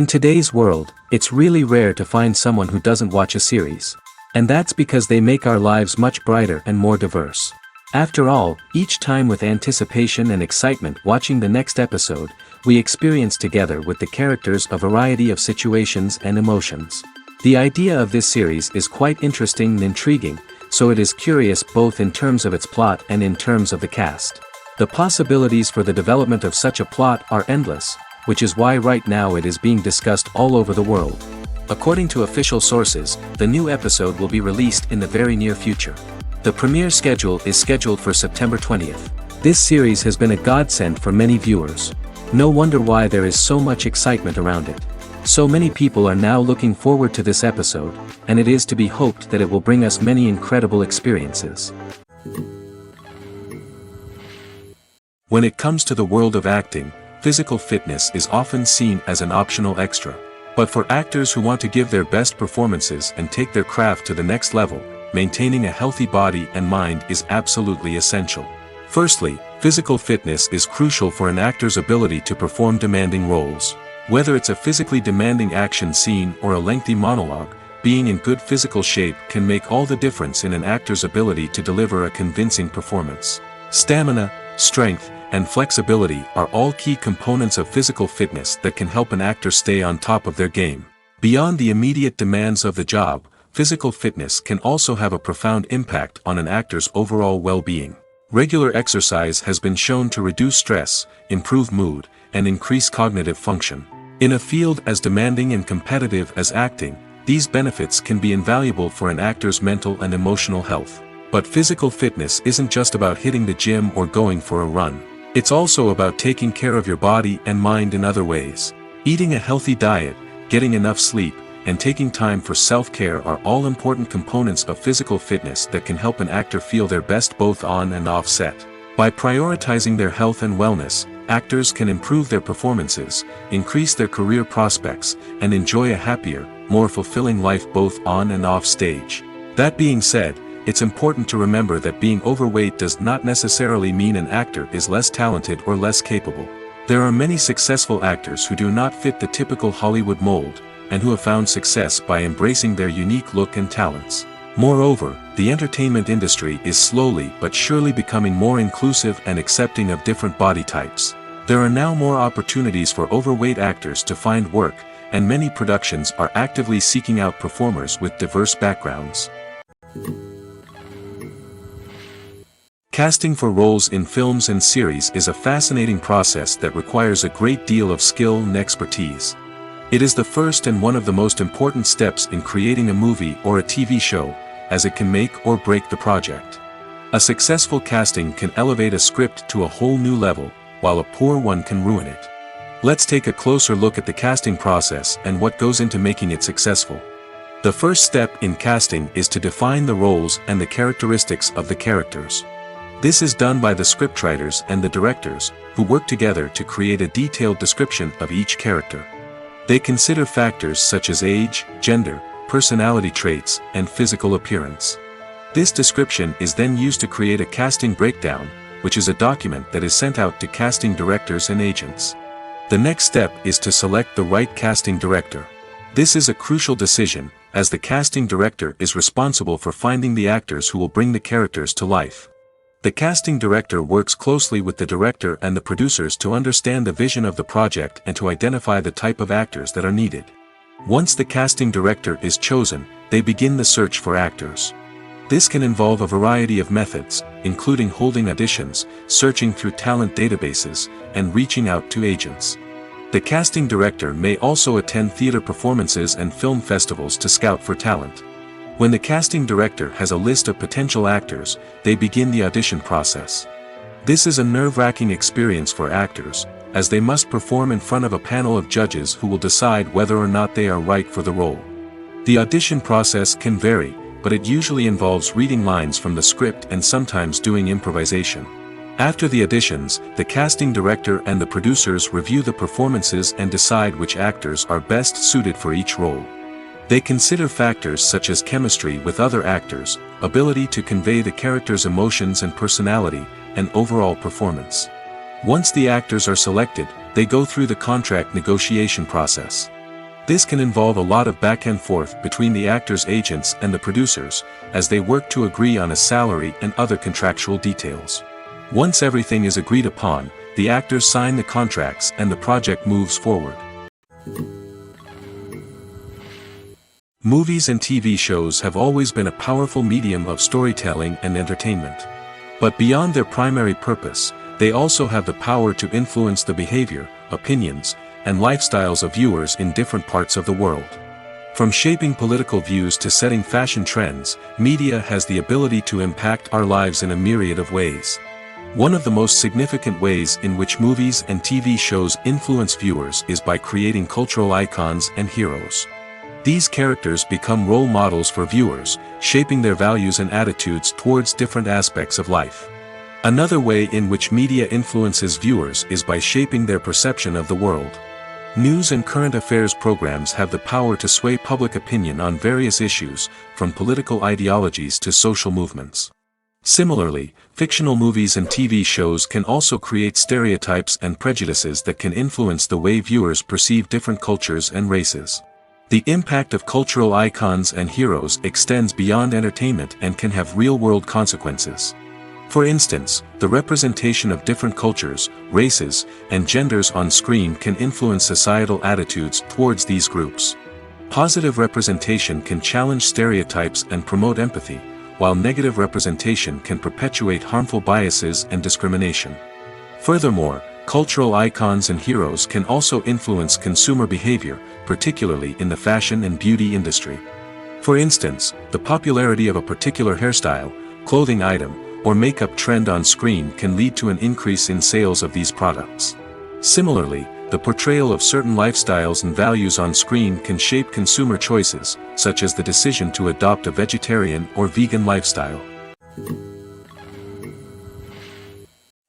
In today's world, it's really rare to find someone who doesn't watch a series. And that's because they make our lives much brighter and more diverse. After all, each time with anticipation and excitement watching the next episode, we experience together with the characters a variety of situations and emotions. The idea of this series is quite interesting and intriguing, so it is curious both in terms of its plot and in terms of the cast. The possibilities for the development of such a plot are endless, which is why right now it is being discussed all over the world. According to official sources, the new episode will be released in the very near future. The premiere schedule is scheduled for September 20th. This series has been a godsend for many viewers. No wonder why there is so much excitement around it. So many people are now looking forward to this episode, and it is to be hoped that it will bring us many incredible experiences. When it comes to the world of acting, physical fitness is often seen as an optional extra. But for actors who want to give their best performances and take their craft to the next level, maintaining a healthy body and mind is absolutely essential. Firstly, physical fitness is crucial for an actor's ability to perform demanding roles. Whether it's a physically demanding action scene or a lengthy monologue, being in good physical shape can make all the difference in an actor's ability to deliver a convincing performance. Stamina, strength, and flexibility are all key components of physical fitness that can help an actor stay on top of their game. Beyond the immediate demands of the job, physical fitness can also have a profound impact on an actor's overall well-being. Regular exercise has been shown to reduce stress, improve mood, and increase cognitive function. In a field as demanding and competitive as acting, these benefits can be invaluable for an actor's mental and emotional health. But physical fitness isn't just about hitting the gym or going for a run. It's also about taking care of your body and mind in other ways. Eating a healthy diet, getting enough sleep, and taking time for self-care are all important components of physical fitness that can help an actor feel their best both on and off set. By prioritizing their health and wellness, actors can improve their performances, increase their career prospects, and enjoy a happier, more fulfilling life both on and off stage. That being said, it's important to remember that being overweight does not necessarily mean an actor is less talented or less capable. There are many successful actors who do not fit the typical Hollywood mold, and who have found success by embracing their unique look and talents. Moreover, the entertainment industry is slowly but surely becoming more inclusive and accepting of different body types. There are now more opportunities for overweight actors to find work, and many productions are actively seeking out performers with diverse backgrounds. Casting for roles in films and series is a fascinating process that requires a great deal of skill and expertise. It is the first and one of the most important steps in creating a movie or a TV show, as it can make or break the project. A successful casting can elevate a script to a whole new level, while a poor one can ruin it. Let's take a closer look at the casting process and what goes into making it successful. The first step in casting is to define the roles and the characteristics of the characters. This is done by the scriptwriters and the directors, who work together to create a detailed description of each character. They consider factors such as age, gender, personality traits, and physical appearance. This description is then used to create a casting breakdown, which is a document that is sent out to casting directors and agents. The next step is to select the right casting director. This is a crucial decision, as the casting director is responsible for finding the actors who will bring the characters to life. The casting director works closely with the director and the producers to understand the vision of the project and to identify the type of actors that are needed. Once the casting director is chosen, they begin the search for actors. This can involve a variety of methods, including holding auditions, searching through talent databases, and reaching out to agents. The casting director may also attend theater performances and film festivals to scout for talent. When the casting director has a list of potential actors, they begin the audition process. This is a nerve-wracking experience for actors, as they must perform in front of a panel of judges who will decide whether or not they are right for the role. The audition process can vary, but it usually involves reading lines from the script and sometimes doing improvisation. After the auditions, the casting director and the producers review the performances and decide which actors are best suited for each role. They consider factors such as chemistry with other actors, ability to convey the character's emotions and personality, and overall performance. Once the actors are selected, they go through the contract negotiation process. This can involve a lot of back and forth between the actors' agents and the producers, as they work to agree on a salary and other contractual details. Once everything is agreed upon, the actors sign the contracts and the project moves forward. Movies and TV shows have always been a powerful medium of storytelling and entertainment. But beyond their primary purpose, they also have the power to influence the behavior, opinions, and lifestyles of viewers in different parts of the world. From shaping political views to setting fashion trends, media has the ability to impact our lives in a myriad of ways. One of the most significant ways in which movies and TV shows influence viewers is by creating cultural icons and heroes. These characters become role models for viewers, shaping their values and attitudes towards different aspects of life. Another way in which media influences viewers is by shaping their perception of the world. News and current affairs programs have the power to sway public opinion on various issues, from political ideologies to social movements. Similarly, fictional movies and TV shows can also create stereotypes and prejudices that can influence the way viewers perceive different cultures and races. The impact of cultural icons and heroes extends beyond entertainment and can have real-world consequences. For instance, the representation of different cultures, races, and genders on screen can influence societal attitudes towards these groups. Positive representation can challenge stereotypes and promote empathy, while negative representation can perpetuate harmful biases and discrimination. Furthermore, cultural icons and heroes can also influence consumer behavior, particularly in the fashion and beauty industry. For instance, the popularity of a particular hairstyle, clothing item, or makeup trend on screen can lead to an increase in sales of these products. Similarly, the portrayal of certain lifestyles and values on screen can shape consumer choices, such as the decision to adopt a vegetarian or vegan lifestyle.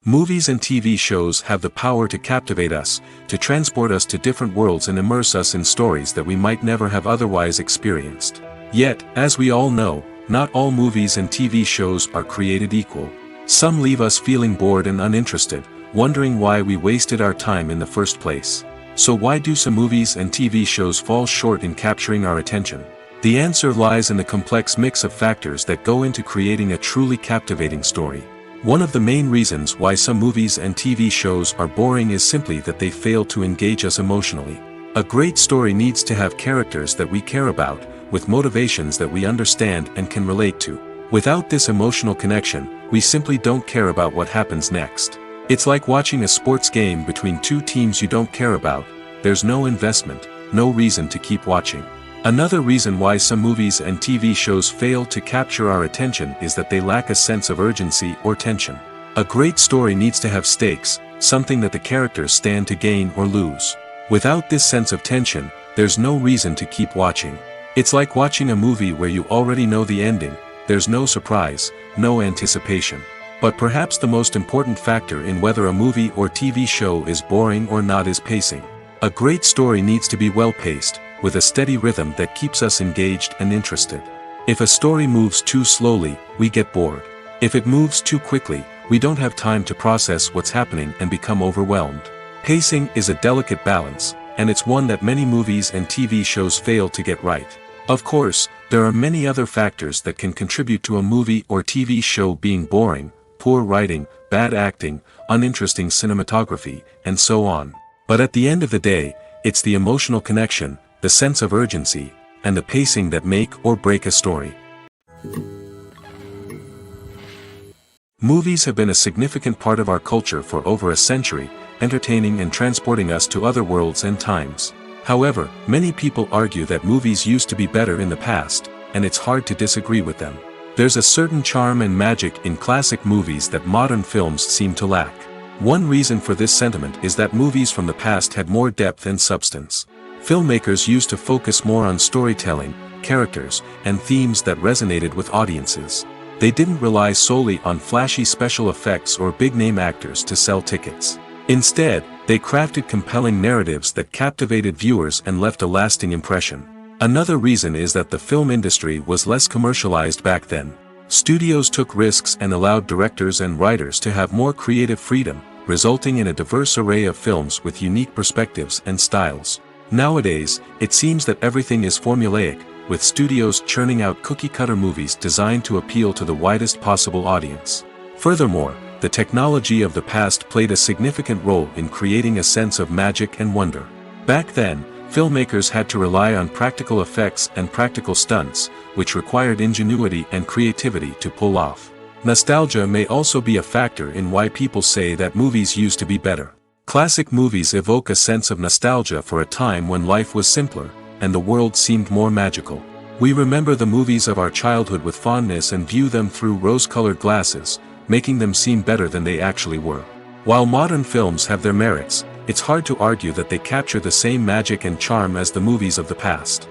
Movies and TV shows have the power to captivate us, to transport us to different worlds and immerse us in stories that we might never have otherwise experienced. Yet, as we all know, not all movies and TV shows are created equal. Some leave us feeling bored and uninterested, wondering why we wasted our time in the first place. So why do some movies and TV shows fall short in capturing our attention? The answer lies in the complex mix of factors that go into creating a truly captivating story. One of the main reasons why some movies and TV shows are boring is simply that they fail to engage us emotionally. A great story needs to have characters that we care about, with motivations that we understand and can relate to. Without this emotional connection, we simply don't care about what happens next. It's like watching a sports game between two teams you don't care about. There's no investment, no reason to keep watching. Another reason why some movies and TV shows fail to capture our attention is that they lack a sense of urgency or tension. A great story needs to have stakes, something that the characters stand to gain or lose. Without this sense of tension, there's no reason to keep watching. It's like watching a movie where you already know the ending. There's no surprise, no anticipation. But perhaps the most important factor in whether a movie or TV show is boring or not is pacing. A great story needs to be well-paced, with a steady rhythm that keeps us engaged and interested. If a story moves too slowly, we get bored. If it moves too quickly, we don't have time to process what's happening and become overwhelmed. Pacing is a delicate balance, and it's one that many movies and TV shows fail to get right. Of course, there are many other factors that can contribute to a movie or TV show being boring: poor writing, bad acting, uninteresting cinematography, and so on. But at the end of the day, it's the emotional connection, the sense of urgency, and the pacing that make or break a story. Movies have been a significant part of our culture for over a century, entertaining and transporting us to other worlds and times. However, many people argue that movies used to be better in the past, and it's hard to disagree with them. There's a certain charm and magic in classic movies that modern films seem to lack. One reason for this sentiment is that movies from the past had more depth and substance. Filmmakers used to focus more on storytelling, characters, and themes that resonated with audiences. They didn't rely solely on flashy special effects or big-name actors to sell tickets. Instead, they crafted compelling narratives that captivated viewers and left a lasting impression. Another reason is that the film industry was less commercialized back then. Studios took risks and allowed directors and writers to have more creative freedom, resulting in a diverse array of films with unique perspectives and styles. Nowadays, it seems that everything is formulaic, with studios churning out cookie-cutter movies designed to appeal to the widest possible audience. Furthermore, the technology of the past played a significant role in creating a sense of magic and wonder. Back then, filmmakers had to rely on practical effects and practical stunts, which required ingenuity and creativity to pull off. Nostalgia may also be a factor in why people say that movies used to be better. Classic movies evoke a sense of nostalgia for a time when life was simpler, and the world seemed more magical. We remember the movies of our childhood with fondness and view them through rose-colored glasses, making them seem better than they actually were. While modern films have their merits, it's hard to argue that they capture the same magic and charm as the movies of the past.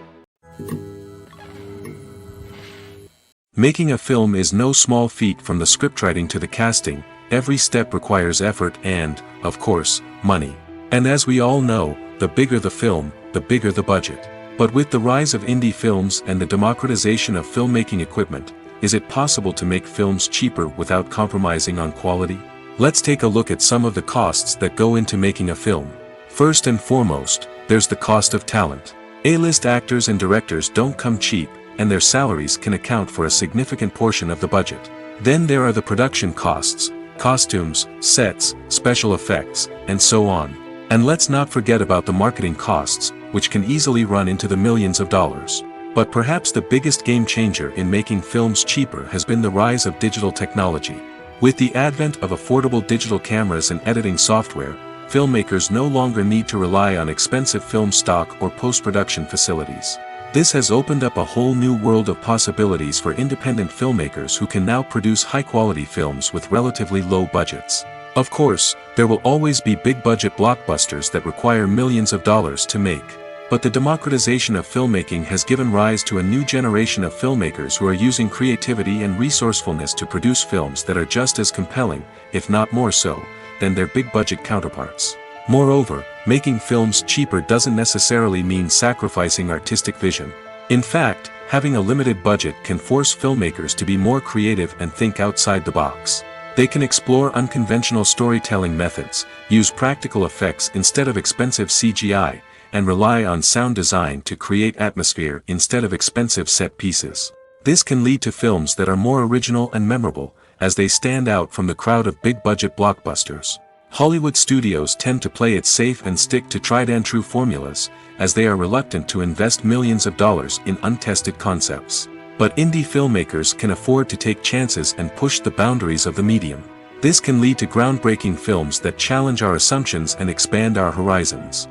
Making a film is no small feat. From the scriptwriting to the casting, every step requires effort and, of course, money. And as we all know, the bigger the film, the bigger the budget. But with the rise of indie films and the democratization of filmmaking equipment, is it possible to make films cheaper without compromising on quality? Let's take a look at some of the costs that go into making a film. First and foremost, there's the cost of talent. A-list actors and directors don't come cheap, and their salaries can account for a significant portion of the budget. Then there are the production costs, costumes, sets, special effects, and so on. And let's not forget about the marketing costs, which can easily run into the millions of dollars. But perhaps the biggest game changer in making films cheaper has been the rise of digital technology. With the advent of affordable digital cameras and editing software, filmmakers no longer need to rely on expensive film stock or post-production facilities. This has opened up a whole new world of possibilities for independent filmmakers who can now produce high-quality films with relatively low budgets. Of course, there will always be big-budget blockbusters that require millions of dollars to make. But the democratization of filmmaking has given rise to a new generation of filmmakers who are using creativity and resourcefulness to produce films that are just as compelling, if not more so, than their big-budget counterparts. Moreover, making films cheaper doesn't necessarily mean sacrificing artistic vision. In fact, having a limited budget can force filmmakers to be more creative and think outside the box. They can explore unconventional storytelling methods, use practical effects instead of expensive CGI, and rely on sound design to create atmosphere instead of expensive set pieces. This can lead to films that are more original and memorable, as they stand out from the crowd of big-budget blockbusters. Hollywood studios tend to play it safe and stick to tried-and-true formulas, as they are reluctant to invest millions of dollars in untested concepts. But indie filmmakers can afford to take chances and push the boundaries of the medium. This can lead to groundbreaking films that challenge our assumptions and expand our horizons.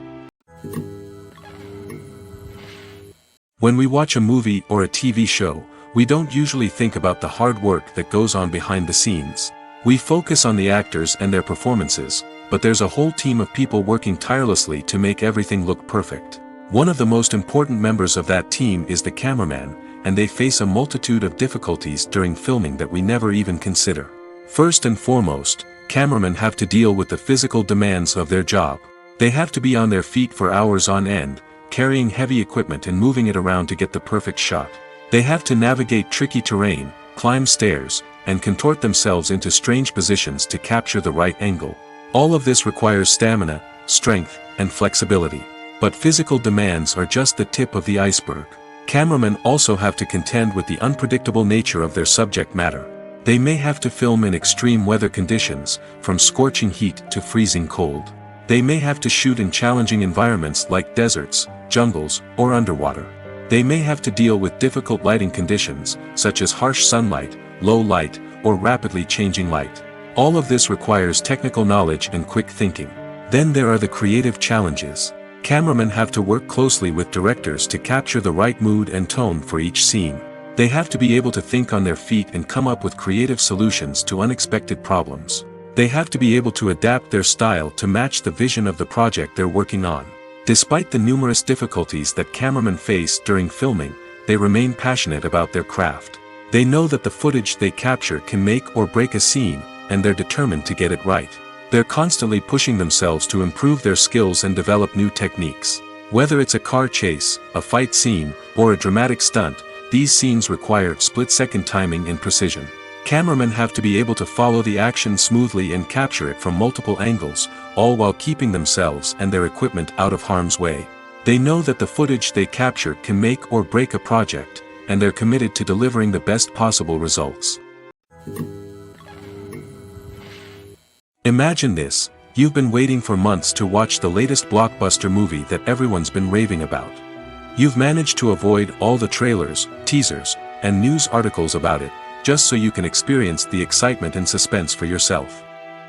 When we watch a movie or a TV show, we don't usually think about the hard work that goes on behind the scenes. We focus on the actors and their performances, but there's a whole team of people working tirelessly to make everything look perfect. One of the most important members of that team is the cameraman, and they face a multitude of difficulties during filming that we never even consider. First and foremost, cameramen have to deal with the physical demands of their job. They have to be on their feet for hours on end, carrying heavy equipment and moving it around to get the perfect shot. They have to navigate tricky terrain, climb stairs, and contort themselves into strange positions to capture the right angle. All of this requires stamina, strength, and flexibility. But physical demands are just the tip of the iceberg. Cameramen also have to contend with the unpredictable nature of their subject matter. They may have to film in extreme weather conditions, from scorching heat to freezing cold. They may have to shoot in challenging environments like deserts, jungles, or underwater. They may have to deal with difficult lighting conditions, such as harsh sunlight, low light, or rapidly changing light. All of this requires technical knowledge and quick thinking. Then there are the creative challenges. Cameramen have to work closely with directors to capture the right mood and tone for each scene. They have to be able to think on their feet and come up with creative solutions to unexpected problems. They have to be able to adapt their style to match the vision of the project they're working on. Despite the numerous difficulties that cameramen face during filming, they remain passionate about their craft. They know that the footage they capture can make or break a scene, and they're determined to get it right. They're constantly pushing themselves to improve their skills and develop new techniques. Whether it's a car chase, a fight scene, or a dramatic stunt, these scenes require split-second timing and precision. Cameramen have to be able to follow the action smoothly and capture it from multiple angles, all while keeping themselves and their equipment out of harm's way. They know that the footage they capture can make or break a project, and they're committed to delivering the best possible results. Imagine this: you've been waiting for months to watch the latest blockbuster movie that everyone's been raving about. You've managed to avoid all the trailers, teasers, and news articles about it, just so you can experience the excitement and suspense for yourself.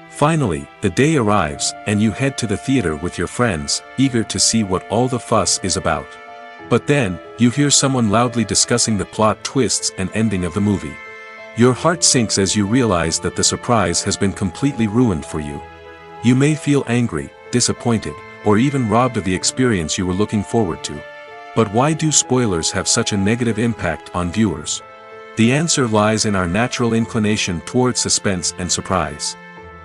Finally, the day arrives, and you head to the theater with your friends, eager to see what all the fuss is about. But then, you hear someone loudly discussing the plot twists and ending of the movie. Your heart sinks as you realize that the surprise has been completely ruined for you. You may feel angry, disappointed, or even robbed of the experience you were looking forward to. But why do spoilers have such a negative impact on viewers? The answer lies in our natural inclination toward suspense and surprise.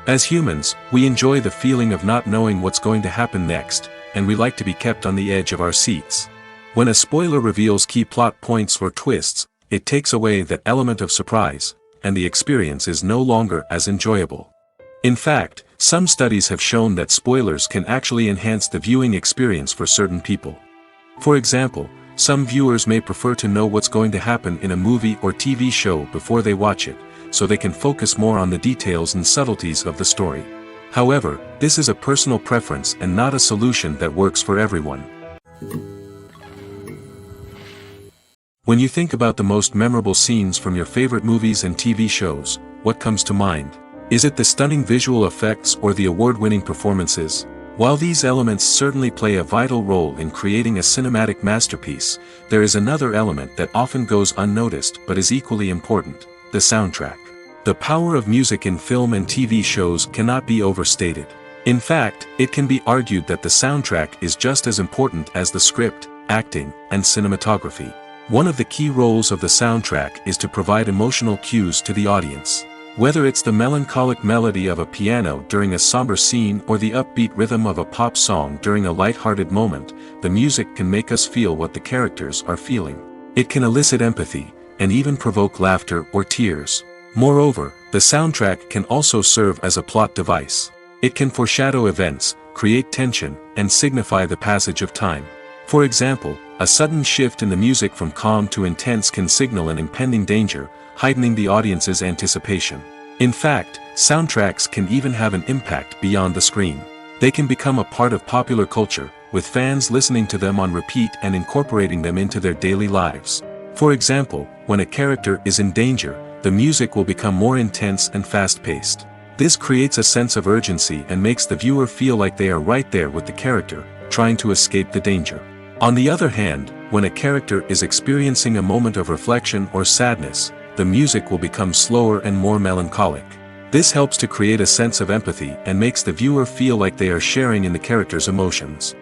As humans, we enjoy the feeling of not knowing what's going to happen next, and we like to be kept on the edge of our seats. When a spoiler reveals key plot points or twists, it takes away that element of surprise, and the experience is no longer as enjoyable. In fact, some studies have shown that spoilers can actually enhance the viewing experience for certain people. For example, some viewers may prefer to know what's going to happen in a movie or TV show before they watch it, so they can focus more on the details and subtleties of the story. However, this is a personal preference and not a solution that works for everyone. When you think about the most memorable scenes from your favorite movies and TV shows, what comes to mind? Is it the stunning visual effects or the award-winning performances? While these elements certainly play a vital role in creating a cinematic masterpiece, there is another element that often goes unnoticed but is equally important: the soundtrack. The power of music in film and TV shows cannot be overstated. In fact, it can be argued that the soundtrack is just as important as the script, acting, and cinematography. One of the key roles of the soundtrack is to provide emotional cues to the audience. Whether it's the melancholic melody of a piano during a somber scene or the upbeat rhythm of a pop song during a light-hearted moment, the music can make us feel what the characters are feeling. It can elicit empathy, and even provoke laughter or tears. Moreover, the soundtrack can also serve as a plot device. It can foreshadow events, create tension, and signify the passage of time. For example, a sudden shift in the music from calm to intense can signal an impending danger, heightening the audience's anticipation. In fact, soundtracks can even have an impact beyond the screen. They can become a part of popular culture, with fans listening to them on repeat and incorporating them into their daily lives. For example, when a character is in danger, the music will become more intense and fast-paced. This creates a sense of urgency and makes the viewer feel like they are right there with the character, trying to escape the danger. On the other hand, when a character is experiencing a moment of reflection or sadness, the music will become slower and more melancholic. This helps to create a sense of empathy and makes the viewer feel like they are sharing in the character's emotions.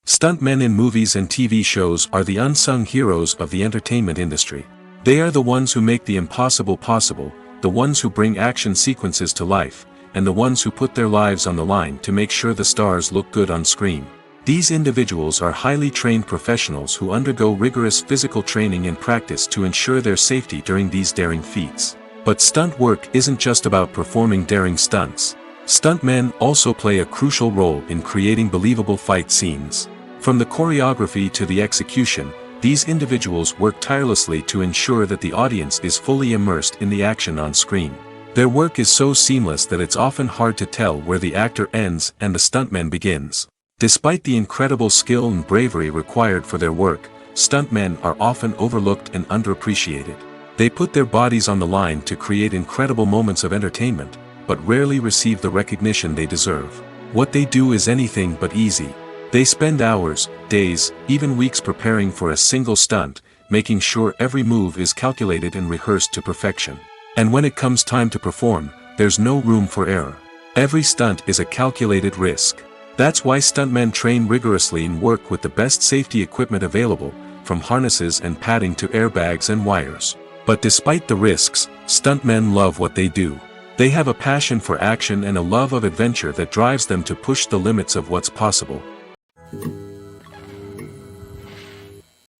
Stuntmen in movies and TV shows are the unsung heroes of the entertainment industry. They are the ones who make the impossible possible, the ones who bring action sequences to life, and the ones who put their lives on the line to make sure the stars look good on screen. These individuals are highly trained professionals who undergo rigorous physical training and practice to ensure their safety during these daring feats. But stunt work isn't just about performing daring stunts. Stuntmen also play a crucial role in creating believable fight scenes. From the choreography to the execution, these individuals work tirelessly to ensure that the audience is fully immersed in the action on screen. Their work is so seamless that it's often hard to tell where the actor ends and the stuntman begins. Despite the incredible skill and bravery required for their work, stuntmen are often overlooked and underappreciated. They put their bodies on the line to create incredible moments of entertainment, but rarely receive the recognition they deserve. What they do is anything but easy. They spend hours, days, even weeks preparing for a single stunt, making sure every move is calculated and rehearsed to perfection. And when it comes time to perform, there's no room for error. Every stunt is a calculated risk. That's why stuntmen train rigorously and work with the best safety equipment available, from harnesses and padding to airbags and wires. But despite the risks, stuntmen love what they do. They have a passion for action and a love of adventure that drives them to push the limits of what's possible.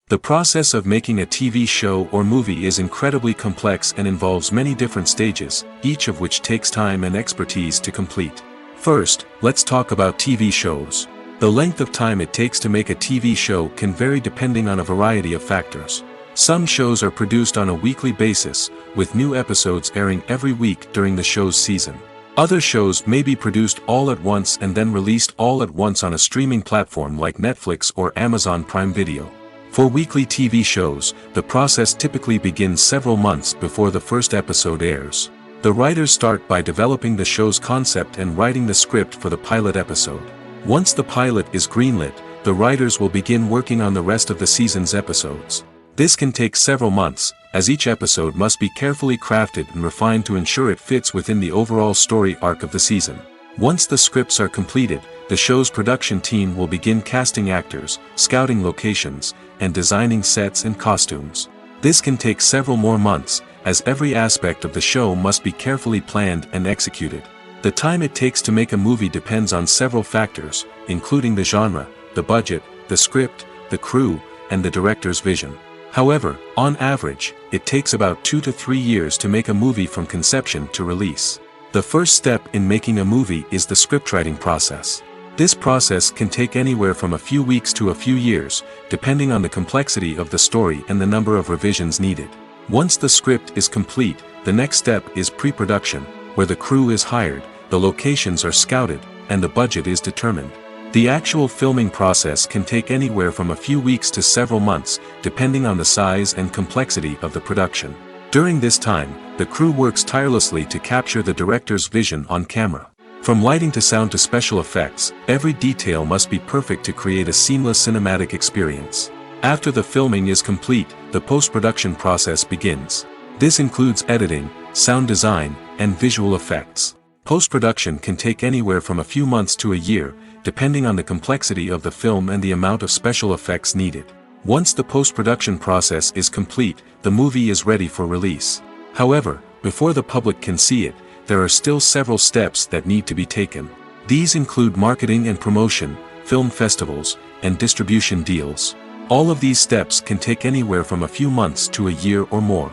The process of making a TV show or movie is incredibly complex and involves many different stages, each of which takes time and expertise to complete. First, let's talk about TV shows. The length of time it takes to make a TV show can vary depending on a variety of factors. Some shows are produced on a weekly basis, with new episodes airing every week during the show's season. Other shows may be produced all at once and then released all at once on a streaming platform like Netflix or Amazon Prime Video. For weekly TV shows, the process typically begins several months before the first episode airs. The writers start by developing the show's concept and writing the script for the pilot episode. Once the pilot is greenlit, the writers will begin working on the rest of the season's episodes. This can take several months, as each episode must be carefully crafted and refined to ensure it fits within the overall story arc of the season. Once the scripts are completed, the show's production team will begin casting actors, scouting locations, and designing sets and costumes. This can take several more months, as every aspect of the show must be carefully planned and executed. The time it takes to make a movie depends on several factors, including the genre, the budget, the script, the crew, and the director's vision. However, on average, it takes about 2 to 3 years to make a movie from conception to release. The first step in making a movie is the scriptwriting process. This process can take anywhere from a few weeks to a few years, depending on the complexity of the story and the number of revisions needed. Once the script is complete, the next step is pre-production, where the crew is hired, the locations are scouted, and the budget is determined. The actual filming process can take anywhere from a few weeks to several months, depending on the size and complexity of the production. During this time, the crew works tirelessly to capture the director's vision on camera. From lighting to sound to special effects, every detail must be perfect to create a seamless cinematic experience. After the filming is complete, the post-production process begins. This includes editing, sound design, and visual effects. Post-production can take anywhere from a few months to a year, depending on the complexity of the film and the amount of special effects needed. Once the post-production process is complete, the movie is ready for release. However, before the public can see it, there are still several steps that need to be taken. These include marketing and promotion, film festivals, and distribution deals. All of these steps can take anywhere from a few months to a year or more.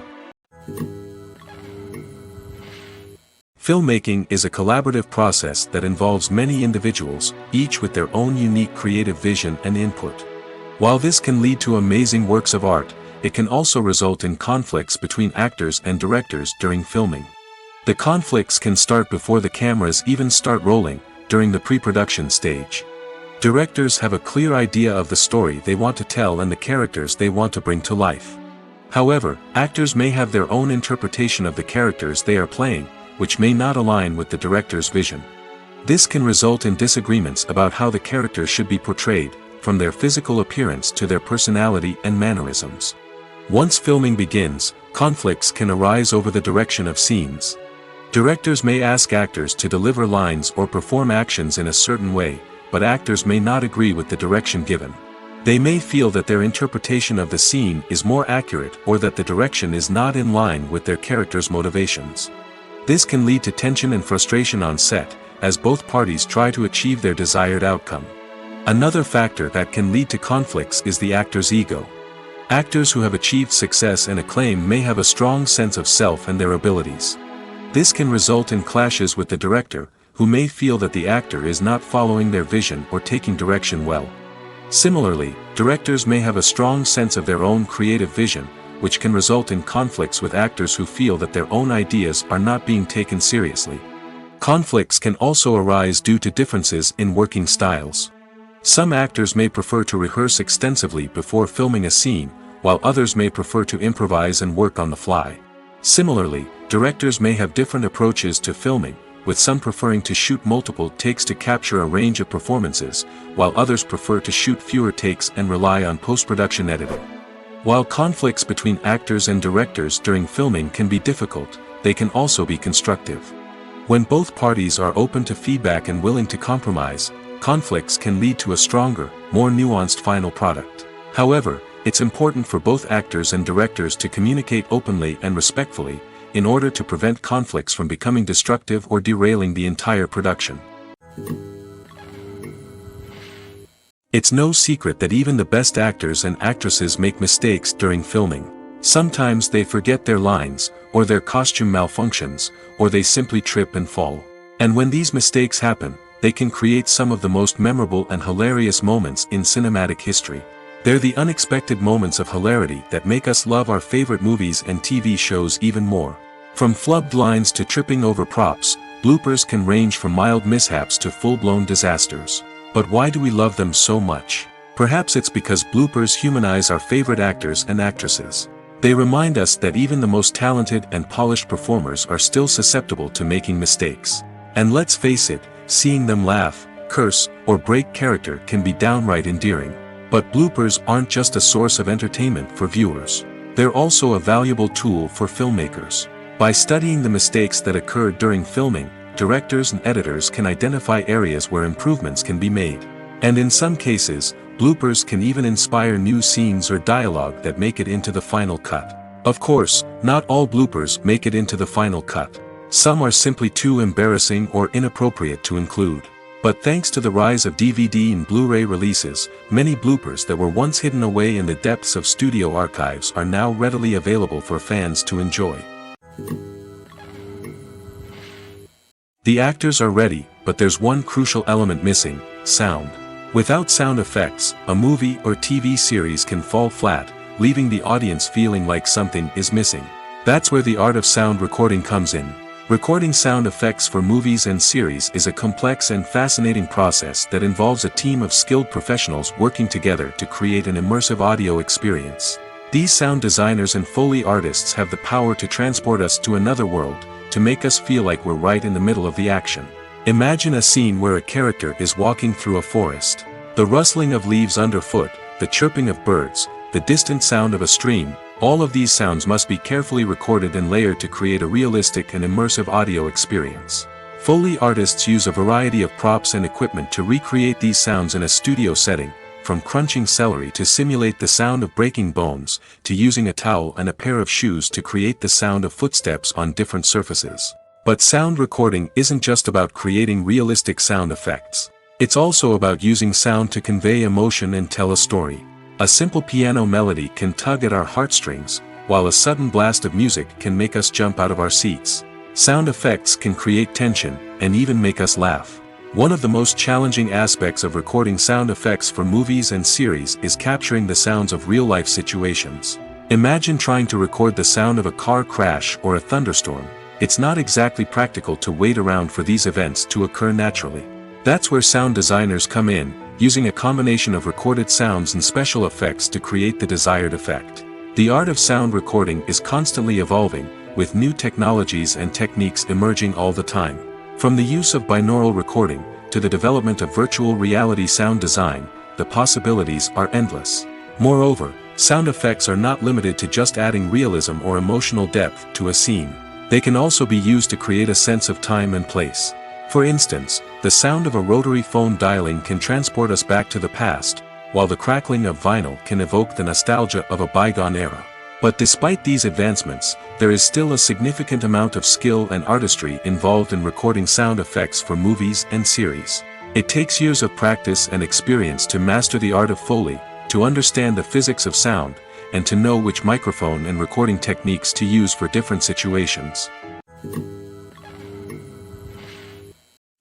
Filmmaking is a collaborative process that involves many individuals, each with their own unique creative vision and input. While this can lead to amazing works of art, it can also result in conflicts between actors and directors during filming. The conflicts can start before the cameras even start rolling, during the pre-production stage. Directors have a clear idea of the story they want to tell and the characters they want to bring to life. However, actors may have their own interpretation of the characters they are playing, which may not align with the director's vision. This can result in disagreements about how the characters should be portrayed, from their physical appearance to their personality and mannerisms. Once filming begins, conflicts can arise over the direction of scenes. Directors may ask actors to deliver lines or perform actions in a certain way, but actors may not agree with the direction given. They may feel that their interpretation of the scene is more accurate or that the direction is not in line with their character's motivations. This can lead to tension and frustration on set, as both parties try to achieve their desired outcome. Another factor that can lead to conflicts is the actor's ego. Actors who have achieved success and acclaim may have a strong sense of self and their abilities. This can result in clashes with the director, who may feel that the actor is not following their vision or taking direction well. Similarly, directors may have a strong sense of their own creative vision, which can result in conflicts with actors who feel that their own ideas are not being taken seriously. Conflicts can also arise due to differences in working styles. Some actors may prefer to rehearse extensively before filming a scene, while others may prefer to improvise and work on the fly. Similarly, directors may have different approaches to filming, with some preferring to shoot multiple takes to capture a range of performances, while others prefer to shoot fewer takes and rely on post-production editing. While conflicts between actors and directors during filming can be difficult, they can also be constructive. When both parties are open to feedback and willing to compromise, conflicts can lead to a stronger, more nuanced final product. However, it's important for both actors and directors to communicate openly and respectfully, in order to prevent conflicts from becoming destructive or derailing the entire production. It's no secret that even the best actors and actresses make mistakes during filming. Sometimes they forget their lines, or their costume malfunctions, or they simply trip and fall. And when these mistakes happen, they can create some of the most memorable and hilarious moments in cinematic history. They're the unexpected moments of hilarity that make us love our favorite movies and TV shows even more. From flubbed lines to tripping over props, bloopers can range from mild mishaps to full-blown disasters. But why do we love them so much? Perhaps it's because bloopers humanize our favorite actors and actresses. They remind us that even the most talented and polished performers are still susceptible to making mistakes. And let's face it, seeing them laugh, curse, or break character can be downright endearing. But bloopers aren't just a source of entertainment for viewers. They're also a valuable tool for filmmakers. By studying the mistakes that occurred during filming, directors and editors can identify areas where improvements can be made. And in some cases, bloopers can even inspire new scenes or dialogue that make it into the final cut. Of course, not all bloopers make it into the final cut. Some are simply too embarrassing or inappropriate to include. But thanks to the rise of DVD and Blu-ray releases, many bloopers that were once hidden away in the depths of studio archives are now readily available for fans to enjoy. The actors are ready, but there's one crucial element missing: sound. Without sound effects, a movie or TV series can fall flat, leaving the audience feeling like something is missing. That's where the art of sound recording comes in. Recording sound effects for movies and series is a complex and fascinating process that involves a team of skilled professionals working together to create an immersive audio experience. These sound designers and Foley artists have the power to transport us to another world, to make us feel like we're right in the middle of the action. Imagine a scene where a character is walking through a forest. The rustling of leaves underfoot, the chirping of birds, the distant sound of a stream, all of these sounds must be carefully recorded and layered to create a realistic and immersive audio experience. Foley artists use a variety of props and equipment to recreate these sounds in a studio setting, from crunching celery to simulate the sound of breaking bones, to using a towel and a pair of shoes to create the sound of footsteps on different surfaces. But sound recording isn't just about creating realistic sound effects. It's also about using sound to convey emotion and tell a story. A simple piano melody can tug at our heartstrings, while a sudden blast of music can make us jump out of our seats. Sound effects can create tension, and even make us laugh. One of the most challenging aspects of recording sound effects for movies and series is capturing the sounds of real-life situations. Imagine trying to record the sound of a car crash or a thunderstorm. It's not exactly practical to wait around for these events to occur naturally. That's where sound designers come in, using a combination of recorded sounds and special effects to create the desired effect. The art of sound recording is constantly evolving, with new technologies and techniques emerging all the time. From the use of binaural recording, to the development of virtual reality sound design, the possibilities are endless. Moreover, sound effects are not limited to just adding realism or emotional depth to a scene. They can also be used to create a sense of time and place. For instance, the sound of a rotary phone dialing can transport us back to the past, while the crackling of vinyl can evoke the nostalgia of a bygone era. But despite these advancements, there is still a significant amount of skill and artistry involved in recording sound effects for movies and series. It takes years of practice and experience to master the art of Foley, to understand the physics of sound, and to know which microphone and recording techniques to use for different situations.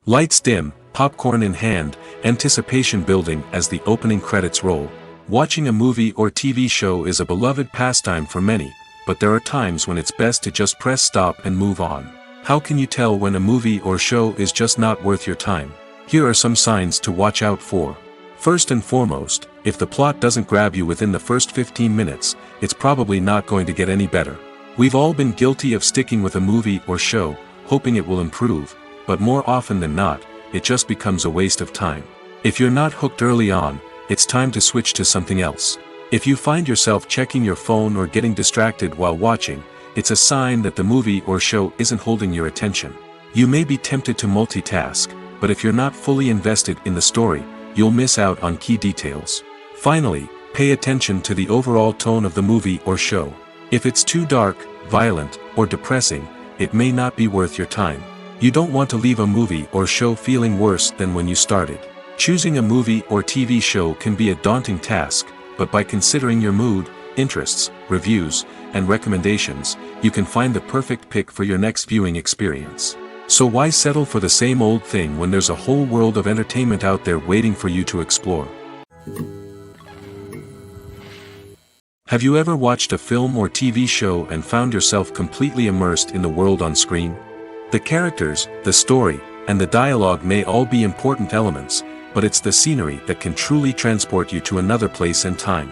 Lights dim, popcorn in hand, anticipation building as the opening credits roll. Watching a movie or TV show is a beloved pastime for many, but there are times when it's best to just press stop and move on. How can you tell when a movie or show is just not worth your time? Here are some signs to watch out for. First and foremost, if the plot doesn't grab you within the first 15 minutes, it's probably not going to get any better. We've all been guilty of sticking with a movie or show, hoping it will improve, but more often than not, it just becomes a waste of time. If you're not hooked early on, it's time to switch to something else. If you find yourself checking your phone or getting distracted while watching, it's a sign that the movie or show isn't holding your attention. You may be tempted to multitask, but if you're not fully invested in the story, you'll miss out on key details. Finally, pay attention to the overall tone of the movie or show. If it's too dark, violent, or depressing, it may not be worth your time. You don't want to leave a movie or show feeling worse than when you started. Choosing a movie or TV show can be a daunting task, but by considering your mood, interests, reviews, and recommendations, you can find the perfect pick for your next viewing experience. So why settle for the same old thing when there's a whole world of entertainment out there waiting for you to explore? Have you ever watched a film or TV show and found yourself completely immersed in the world on screen? The characters, the story, and the dialogue may all be important elements, but it's the scenery that can truly transport you to another place and time.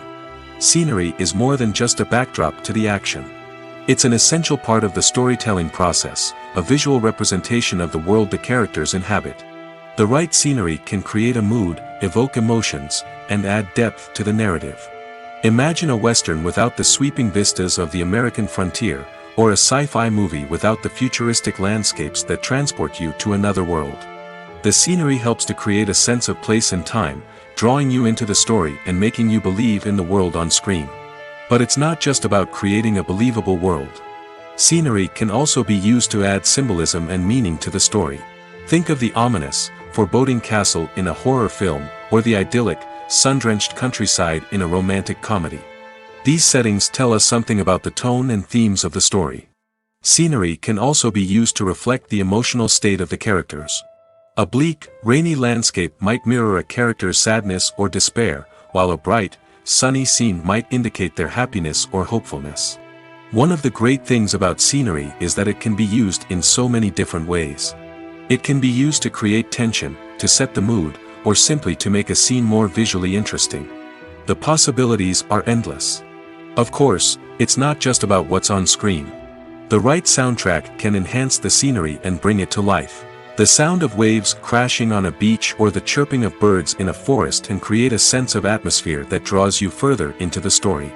Scenery is more than just a backdrop to the action. It's an essential part of the storytelling process, a visual representation of the world the characters inhabit. The right scenery can create a mood, evoke emotions, and add depth to the narrative. Imagine a Western without the sweeping vistas of the American frontier, or a sci-fi movie without the futuristic landscapes that transport you to another world. The scenery helps to create a sense of place and time, drawing you into the story and making you believe in the world on screen. But it's not just about creating a believable world. Scenery can also be used to add symbolism and meaning to the story. Think of the ominous, foreboding castle in a horror film, or the idyllic, sun-drenched countryside in a romantic comedy. These settings tell us something about the tone and themes of the story. Scenery can also be used to reflect the emotional state of the characters. A bleak, rainy landscape might mirror a character's sadness or despair, while a bright, sunny scene might indicate their happiness or hopefulness. One of the great things about scenery is that it can be used in so many different ways. It can be used to create tension, to set the mood, or simply to make a scene more visually interesting. The possibilities are endless. Of course, it's not just about what's on screen. The right soundtrack can enhance the scenery and bring it to life. The sound of waves crashing on a beach or the chirping of birds in a forest can create a sense of atmosphere that draws you further into the story.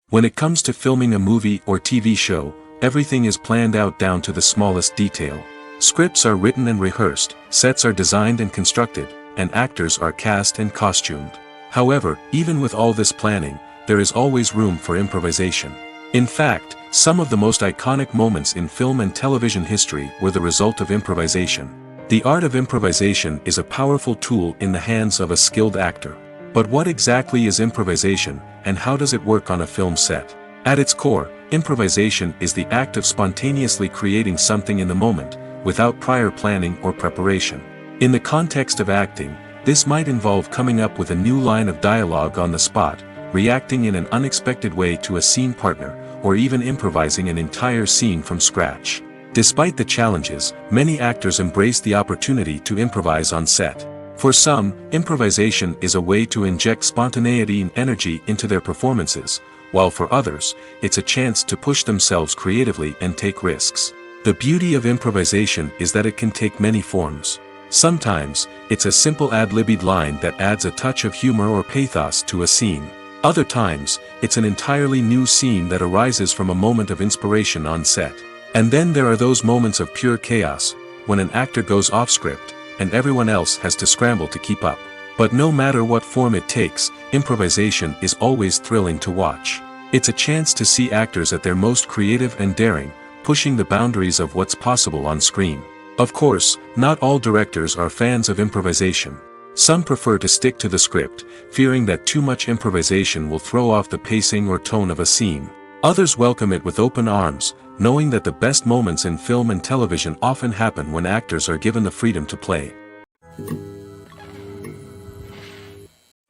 When it comes to filming a movie or TV show, everything is planned out down to the smallest detail. Scripts are written and rehearsed, sets are designed and constructed, and actors are cast and costumed. However, even with all this planning, there is always room for improvisation. In fact, some of the most iconic moments in film and television history were the result of improvisation. The art of improvisation is a powerful tool in the hands of a skilled actor. But what exactly is improvisation, and how does it work on a film set? At its core, improvisation is the act of spontaneously creating something in the moment, without prior planning or preparation. In the context of acting, this might involve coming up with a new line of dialogue on the spot, reacting in an unexpected way to a scene partner, or even improvising an entire scene from scratch. Despite the challenges, many actors embrace the opportunity to improvise on set. For some, improvisation is a way to inject spontaneity and energy into their performances, while for others, it's a chance to push themselves creatively and take risks. The beauty of improvisation is that it can take many forms. Sometimes, it's a simple ad-libbed line that adds a touch of humor or pathos to a scene. Other times, it's an entirely new scene that arises from a moment of inspiration on set. And then there are those moments of pure chaos, when an actor goes off script, and everyone else has to scramble to keep up. But no matter what form it takes, improvisation is always thrilling to watch. It's a chance to see actors at their most creative and daring, pushing the boundaries of what's possible on screen. Of course, not all directors are fans of improvisation. Some prefer to stick to the script, fearing that too much improvisation will throw off the pacing or tone of a scene. Others welcome it with open arms, knowing that the best moments in film and television often happen when actors are given the freedom to play.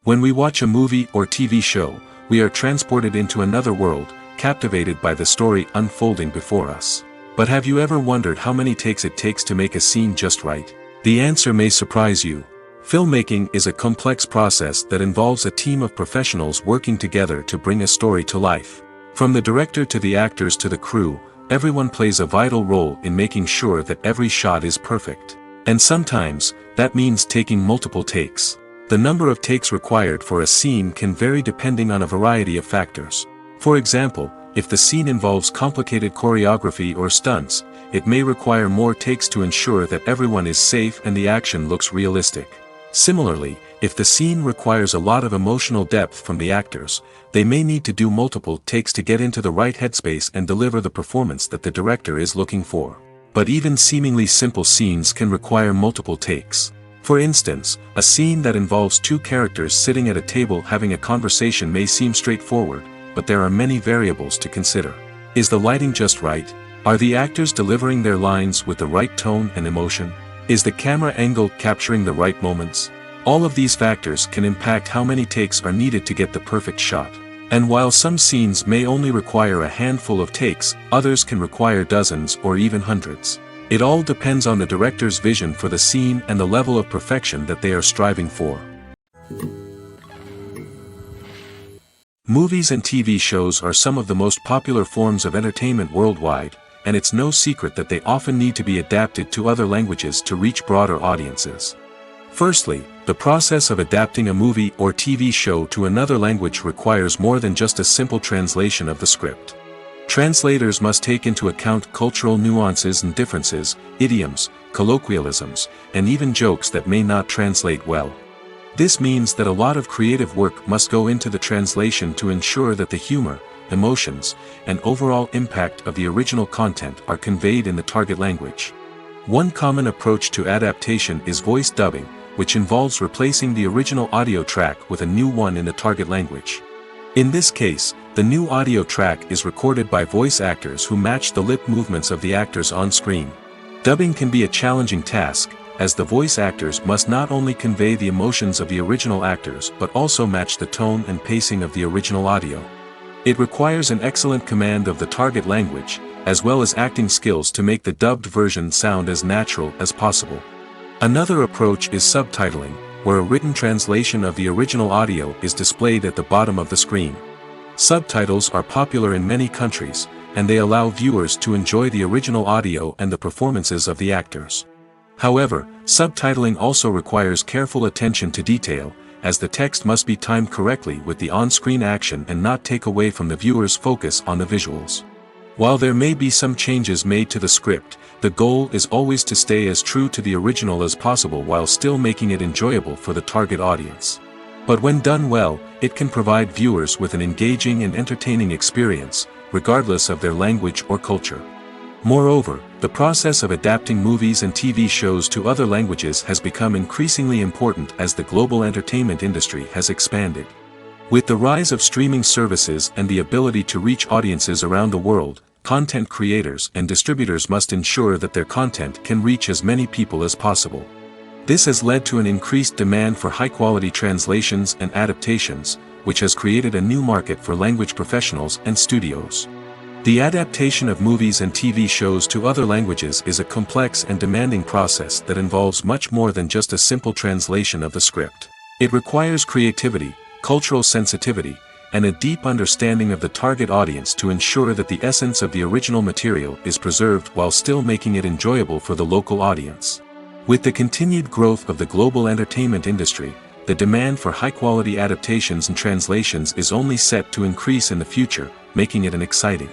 When we watch a movie or TV show, we are transported into another world, captivated by the story unfolding before us. But have you ever wondered how many takes it takes to make a scene just right? The answer may surprise you. Filmmaking is a complex process that involves a team of professionals working together to bring a story to life. From the director to the actors to the crew, everyone plays a vital role in making sure that every shot is perfect. And sometimes, that means taking multiple takes. The number of takes required for a scene can vary depending on a variety of factors. For example, if the scene involves complicated choreography or stunts, it may require more takes to ensure that everyone is safe and the action looks realistic. Similarly, if the scene requires a lot of emotional depth from the actors, they may need to do multiple takes to get into the right headspace and deliver the performance that the director is looking for. But even seemingly simple scenes can require multiple takes. For instance, a scene that involves two characters sitting at a table having a conversation may seem straightforward, but there are many variables to consider. Is the lighting just right? Are the actors delivering their lines with the right tone and emotion? Is the camera angle capturing the right moments? All of these factors can impact how many takes are needed to get the perfect shot. And while some scenes may only require a handful of takes, others can require dozens or even hundreds. It all depends on the director's vision for the scene and the level of perfection that they are striving for. Movies and TV shows are some of the most popular forms of entertainment worldwide, and it's no secret that they often need to be adapted to other languages to reach broader audiences. Firstly, the process of adapting a movie or TV show to another language requires more than just a simple translation of the script. Translators must take into account cultural nuances and differences, idioms, colloquialisms, and even jokes that may not translate well. This means that a lot of creative work must go into the translation to ensure that the humor, emotions, and overall impact of the original content are conveyed in the target language. One common approach to adaptation is voice dubbing, which involves replacing the original audio track with a new one in the target language. In this case, the new audio track is recorded by voice actors who match the lip movements of the actors on screen. Dubbing can be a challenging task, as the voice actors must not only convey the emotions of the original actors but also match the tone and pacing of the original audio. It requires an excellent command of the target language, as well as acting skills to make the dubbed version sound as natural as possible. Another approach is subtitling, where a written translation of the original audio is displayed at the bottom of the screen. Subtitles are popular in many countries, and they allow viewers to enjoy the original audio and the performances of the actors. However, subtitling also requires careful attention to detail, as the text must be timed correctly with the on-screen action and not take away from the viewer's focus on the visuals. While there may be some changes made to the script, the goal is always to stay as true to the original as possible while still making it enjoyable for the target audience. But when done well, it can provide viewers with an engaging and entertaining experience, regardless of their language or culture. Moreover, the process of adapting movies and TV shows to other languages has become increasingly important as the global entertainment industry has expanded. With the rise of streaming services and the ability to reach audiences around the world, content creators and distributors must ensure that their content can reach as many people as possible. This has led to an increased demand for high-quality translations and adaptations, which has created a new market for language professionals and studios. The adaptation of movies and TV shows to other languages is a complex and demanding process that involves much more than just a simple translation of the script. It requires creativity, cultural sensitivity, and a deep understanding of the target audience to ensure that the essence of the original material is preserved while still making it enjoyable for the local audience. With the continued growth of the global entertainment industry, the demand for high-quality adaptations and translations is only set to increase in the future, making it an exciting.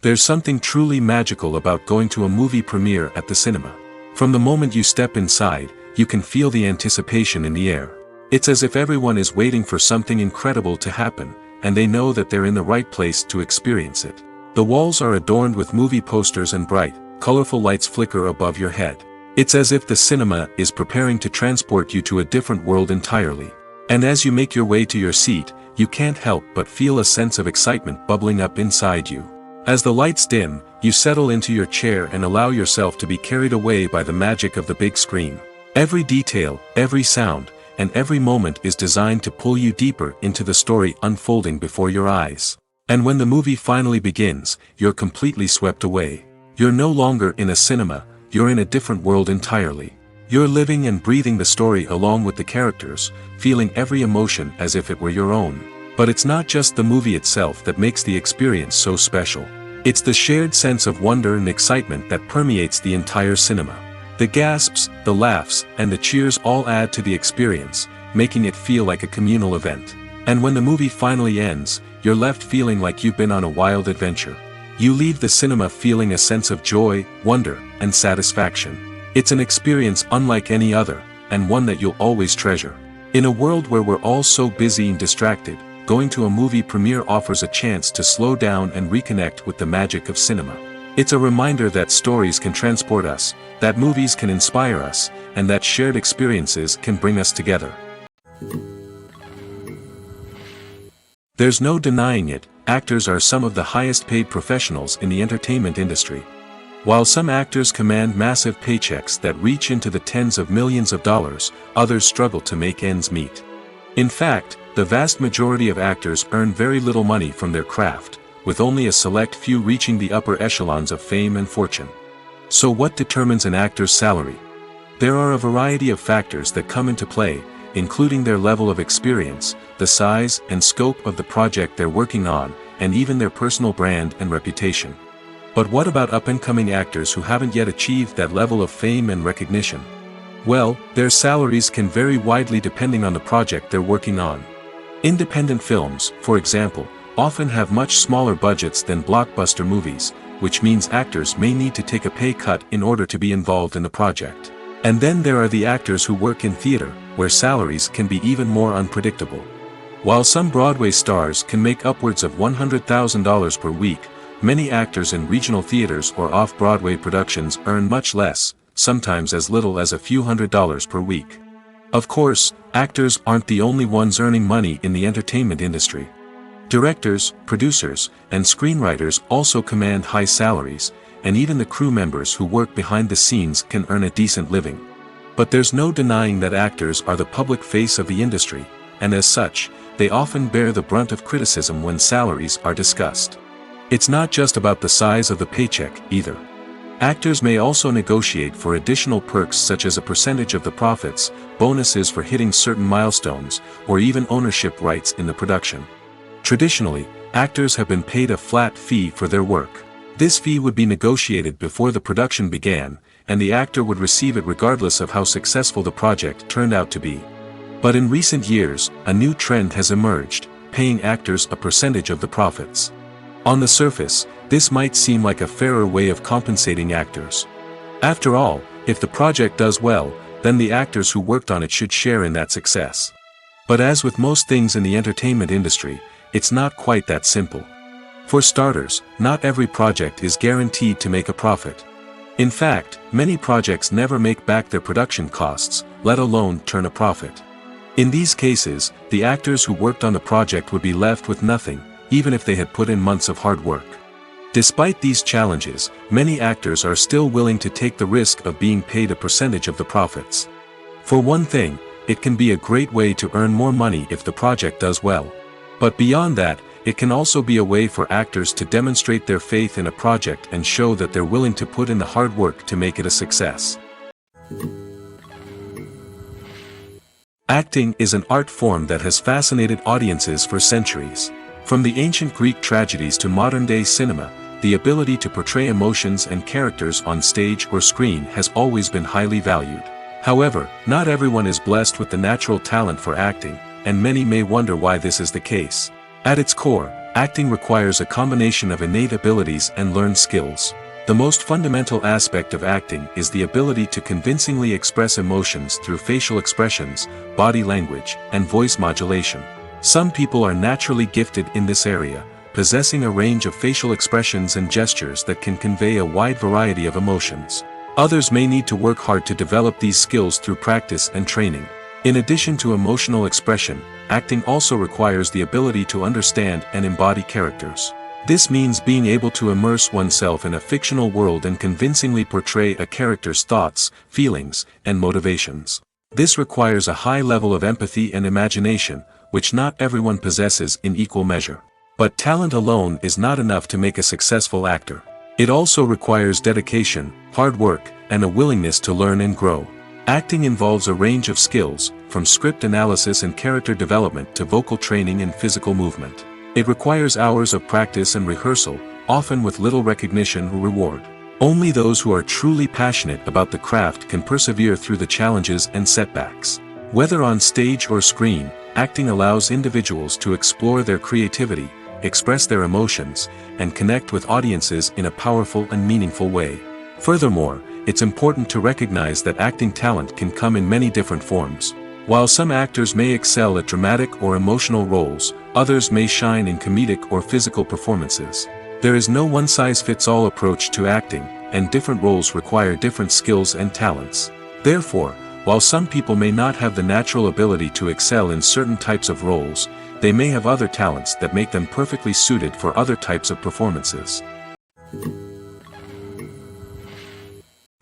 There's something truly magical about going to a movie premiere at the cinema. From the moment you step inside, you can feel the anticipation in the air. It's as if everyone is waiting for something incredible to happen, and they know that they're in the right place to experience it. The walls are adorned with movie posters and bright, colorful lights flicker above your head. It's as if the cinema is preparing to transport you to a different world entirely. And as you make your way to your seat, you can't help but feel a sense of excitement bubbling up inside you. As the lights dim, you settle into your chair and allow yourself to be carried away by the magic of the big screen. Every detail, every sound, and every moment is designed to pull you deeper into the story unfolding before your eyes. And when the movie finally begins, you're completely swept away. You're no longer in a cinema, you're in a different world entirely. You're living and breathing the story along with the characters, feeling every emotion as if it were your own. But it's not just the movie itself that makes the experience so special. It's the shared sense of wonder and excitement that permeates the entire cinema. The gasps, the laughs, and the cheers all add to the experience, making it feel like a communal event. And when the movie finally ends, you're left feeling like you've been on a wild adventure. You leave the cinema feeling a sense of joy, wonder, and satisfaction. It's an experience unlike any other, and one that you'll always treasure. In a world where we're all so busy and distracted, going to a movie premiere offers a chance to slow down and reconnect with the magic of cinema. It's a reminder that stories can transport us, that movies can inspire us, and that shared experiences can bring us together. There's no denying it, actors are some of the highest paid professionals in the entertainment industry. While some actors command massive paychecks that reach into the tens of millions of dollars, others struggle to make ends meet. In fact, the vast majority of actors earn very little money from their craft, with only a select few reaching the upper echelons of fame and fortune. So what determines an actor's salary? There are a variety of factors that come into play, including their level of experience, the size and scope of the project they're working on, and even their personal brand and reputation. But what about up-and-coming actors who haven't yet achieved that level of fame and recognition? Well, their salaries can vary widely depending on the project they're working on. Independent films, for example, often have much smaller budgets than blockbuster movies, which means actors may need to take a pay cut in order to be involved in the project. And then there are the actors who work in theater, where salaries can be even more unpredictable. While some Broadway stars can make upwards of $100,000 per week, many actors in regional theaters or off-Broadway productions earn much less, sometimes as little as a few $100s per week. Of course, actors aren't the only ones earning money in the entertainment industry. Directors, producers, and screenwriters also command high salaries, and even the crew members who work behind the scenes can earn a decent living. But there's no denying that actors are the public face of the industry, and as such, they often bear the brunt of criticism when salaries are discussed. It's not just about the size of the paycheck, either. Actors may also negotiate for additional perks such as a percentage of the profits, bonuses for hitting certain milestones, or even ownership rights in the production. Traditionally, actors have been paid a flat fee for their work. This fee would be negotiated before the production began, and the actor would receive it regardless of how successful the project turned out to be. But in recent years, a new trend has emerged, paying actors a percentage of the profits. On the surface, this might seem like a fairer way of compensating actors. After all, if the project does well, then the actors who worked on it should share in that success. But as with most things in the entertainment industry, it's not quite that simple. For starters, not every project is guaranteed to make a profit. In fact, many projects never make back their production costs, let alone turn a profit. In these cases, the actors who worked on the project would be left with nothing, even if they had put in months of hard work. Despite these challenges, many actors are still willing to take the risk of being paid a percentage of the profits. For one thing, it can be a great way to earn more money if the project does well. But beyond that, it can also be a way for actors to demonstrate their faith in a project and show that they're willing to put in the hard work to make it a success. Acting is an art form that has fascinated audiences for centuries. From the ancient Greek tragedies to modern-day cinema, the ability to portray emotions and characters on stage or screen has always been highly valued. However, not everyone is blessed with the natural talent for acting, and many may wonder why this is the case. At its core, acting requires a combination of innate abilities and learned skills. The most fundamental aspect of acting is the ability to convincingly express emotions through facial expressions, body language, and voice modulation. Some people are naturally gifted in this area, possessing a range of facial expressions and gestures that can convey a wide variety of emotions. Others may need to work hard to develop these skills through practice and training. In addition to emotional expression, acting also requires the ability to understand and embody characters. This means being able to immerse oneself in a fictional world and convincingly portray a character's thoughts, feelings, and motivations. This requires a high level of empathy and imagination, which not everyone possesses in equal measure. But talent alone is not enough to make a successful actor. It also requires dedication, hard work, and a willingness to learn and grow. Acting involves a range of skills, from script analysis and character development to vocal training and physical movement. It requires hours of practice and rehearsal, often with little recognition or reward. Only those who are truly passionate about the craft can persevere through the challenges and setbacks. Whether on stage or screen, acting allows individuals to explore their creativity, express their emotions, and connect with audiences in a powerful and meaningful way. Furthermore, it's important to recognize that acting talent can come in many different forms. While some actors may excel at dramatic or emotional roles, others may shine in comedic or physical performances. There is no one-size-fits-all approach to acting, and different roles require different skills and talents. Therefore, While some people may not have the natural ability to excel in certain types of roles, they may have other talents that make them perfectly suited for other types of performances.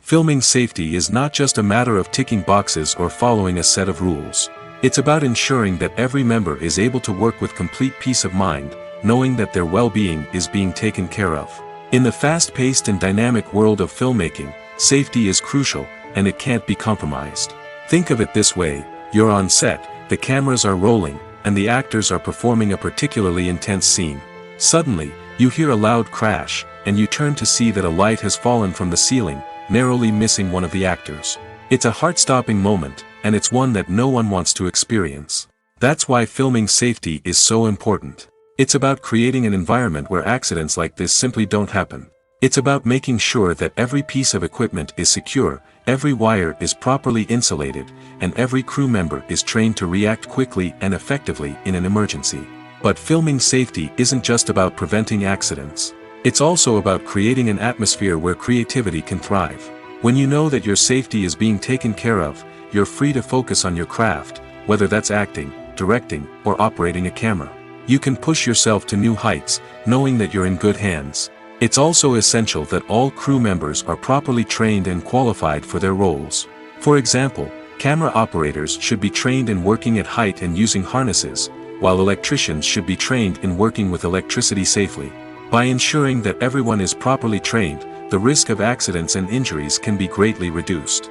Filming safety is not just a matter of ticking boxes or following a set of rules. It's about ensuring that every member is able to work with complete peace of mind, knowing that their well-being is being taken care of. In the fast-paced and dynamic world of filmmaking, safety is crucial, and it can't be compromised. Think of it this way: you're on set, the cameras are rolling, and the actors are performing a particularly intense scene. Suddenly, you hear a loud crash, and you turn to see that a light has fallen from the ceiling, narrowly missing one of the actors. It's a heart-stopping moment, and it's one that no one wants to experience. That's why filming safety is so important. It's about creating an environment where accidents like this simply don't happen. It's about making sure that every piece of equipment is secure, every wire is properly insulated, and every crew member is trained to react quickly and effectively in an emergency. But filming safety isn't just about preventing accidents. It's also about creating an atmosphere where creativity can thrive. When you know that your safety is being taken care of, you're free to focus on your craft, whether that's acting, directing, or operating a camera. You can push yourself to new heights, knowing that you're in good hands. It's also essential that all crew members are properly trained and qualified for their roles. For example, camera operators should be trained in working at height and using harnesses, while electricians should be trained in working with electricity safely. By ensuring that everyone is properly trained, the risk of accidents and injuries can be greatly reduced.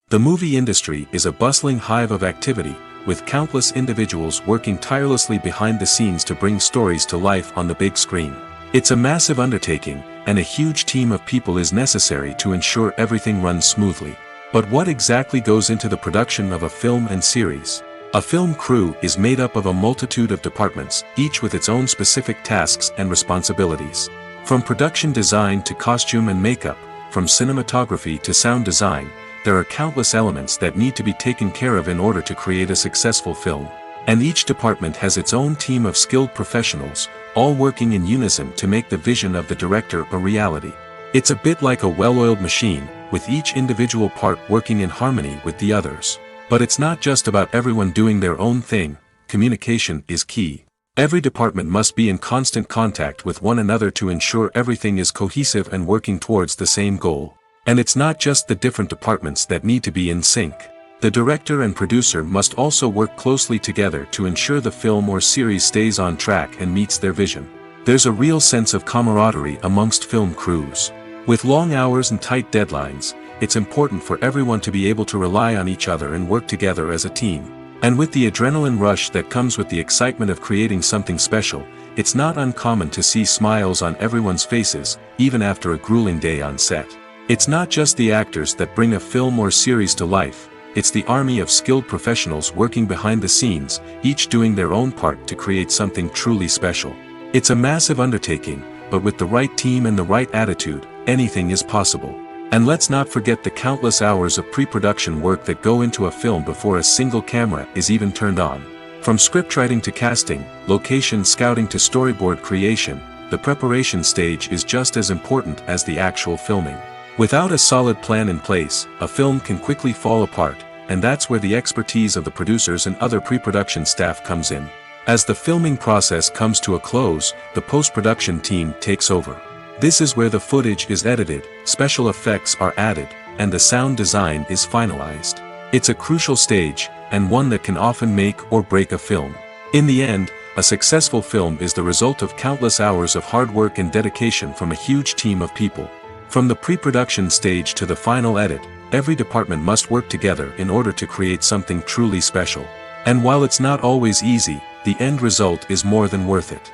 The movie industry is a bustling hive of activity, with countless individuals working tirelessly behind the scenes to bring stories to life on the big screen. It's a massive undertaking, and a huge team of people is necessary to ensure everything runs smoothly. But what exactly goes into the production of a film and series? A film crew is made up of a multitude of departments, each with its own specific tasks and responsibilities. From production design to costume and makeup, from cinematography to sound design, there are countless elements that need to be taken care of in order to create a successful film. And each department has its own team of skilled professionals, all working in unison to make the vision of the director a reality. It's a bit like a well-oiled machine, with each individual part working in harmony with the others. But it's not just about everyone doing their own thing. Communication is key. Every department must be in constant contact with one another to ensure everything is cohesive and working towards the same goal. And it's not just the different departments that need to be in sync. The director and producer must also work closely together to ensure the film or series stays on track and meets their vision. There's a real sense of camaraderie amongst film crews. With long hours and tight deadlines, it's important for everyone to be able to rely on each other and work together as a team. And with the adrenaline rush that comes with the excitement of creating something special, it's not uncommon to see smiles on everyone's faces, even after a grueling day on set. It's not just the actors that bring a film or series to life, it's the army of skilled professionals working behind the scenes, each doing their own part to create something truly special. It's a massive undertaking, but with the right team and the right attitude, anything is possible. And let's not forget the countless hours of pre-production work that go into a film before a single camera is even turned on. From scriptwriting to casting, location scouting to storyboard creation, the preparation stage is just as important as the actual filming. Without a solid plan in place, a film can quickly fall apart, and that's where the expertise of the producers and other pre-production staff comes in. As the filming process comes to a close, the post-production team takes over. This is where the footage is edited, special effects are added, and the sound design is finalized. It's a crucial stage, and one that can often make or break a film. In the end, a successful film is the result of countless hours of hard work and dedication from a huge team of people. From the pre-production stage to the final edit, every department must work together in order to create something truly special. And while it's not always easy, the end result is more than worth it.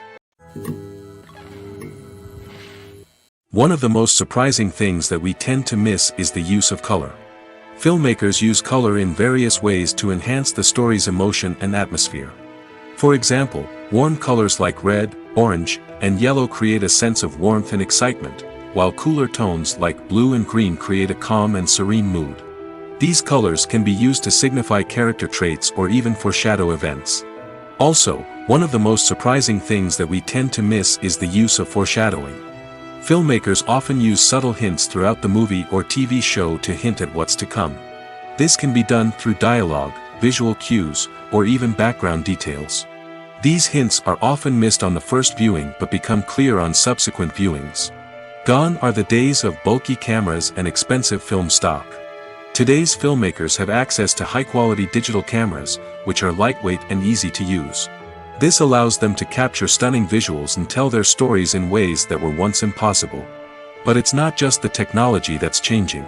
One of the most surprising things that we tend to miss is the use of color. Filmmakers use color in various ways to enhance the story's emotion and atmosphere. For example, warm colors like red, orange, and yellow create a sense of warmth and excitement, while cooler tones like blue and green create a calm and serene mood. These colors can be used to signify character traits or even foreshadow events. Also, one of the most surprising things that we tend to miss is the use of foreshadowing. Filmmakers often use subtle hints throughout the movie or TV show to hint at what's to come. This can be done through dialogue, visual cues, or even background details. These hints are often missed on the first viewing but become clear on subsequent viewings. Gone are the days of bulky cameras and expensive film stock. Today's filmmakers have access to high-quality digital cameras, which are lightweight and easy to use. This allows them to capture stunning visuals and tell their stories in ways that were once impossible. But it's not just the technology that's changing.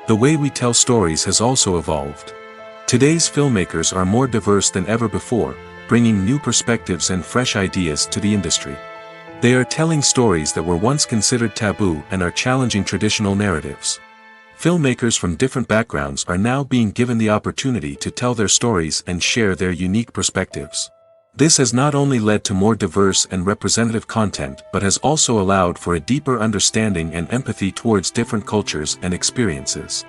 The way we tell stories has also evolved. Today's filmmakers are more diverse than ever before, bringing new perspectives and fresh ideas to the industry. They are telling stories that were once considered taboo and are challenging traditional narratives. Filmmakers from different backgrounds are now being given the opportunity to tell their stories and share their unique perspectives. This has not only led to more diverse and representative content but has also allowed for a deeper understanding and empathy towards different cultures and experiences.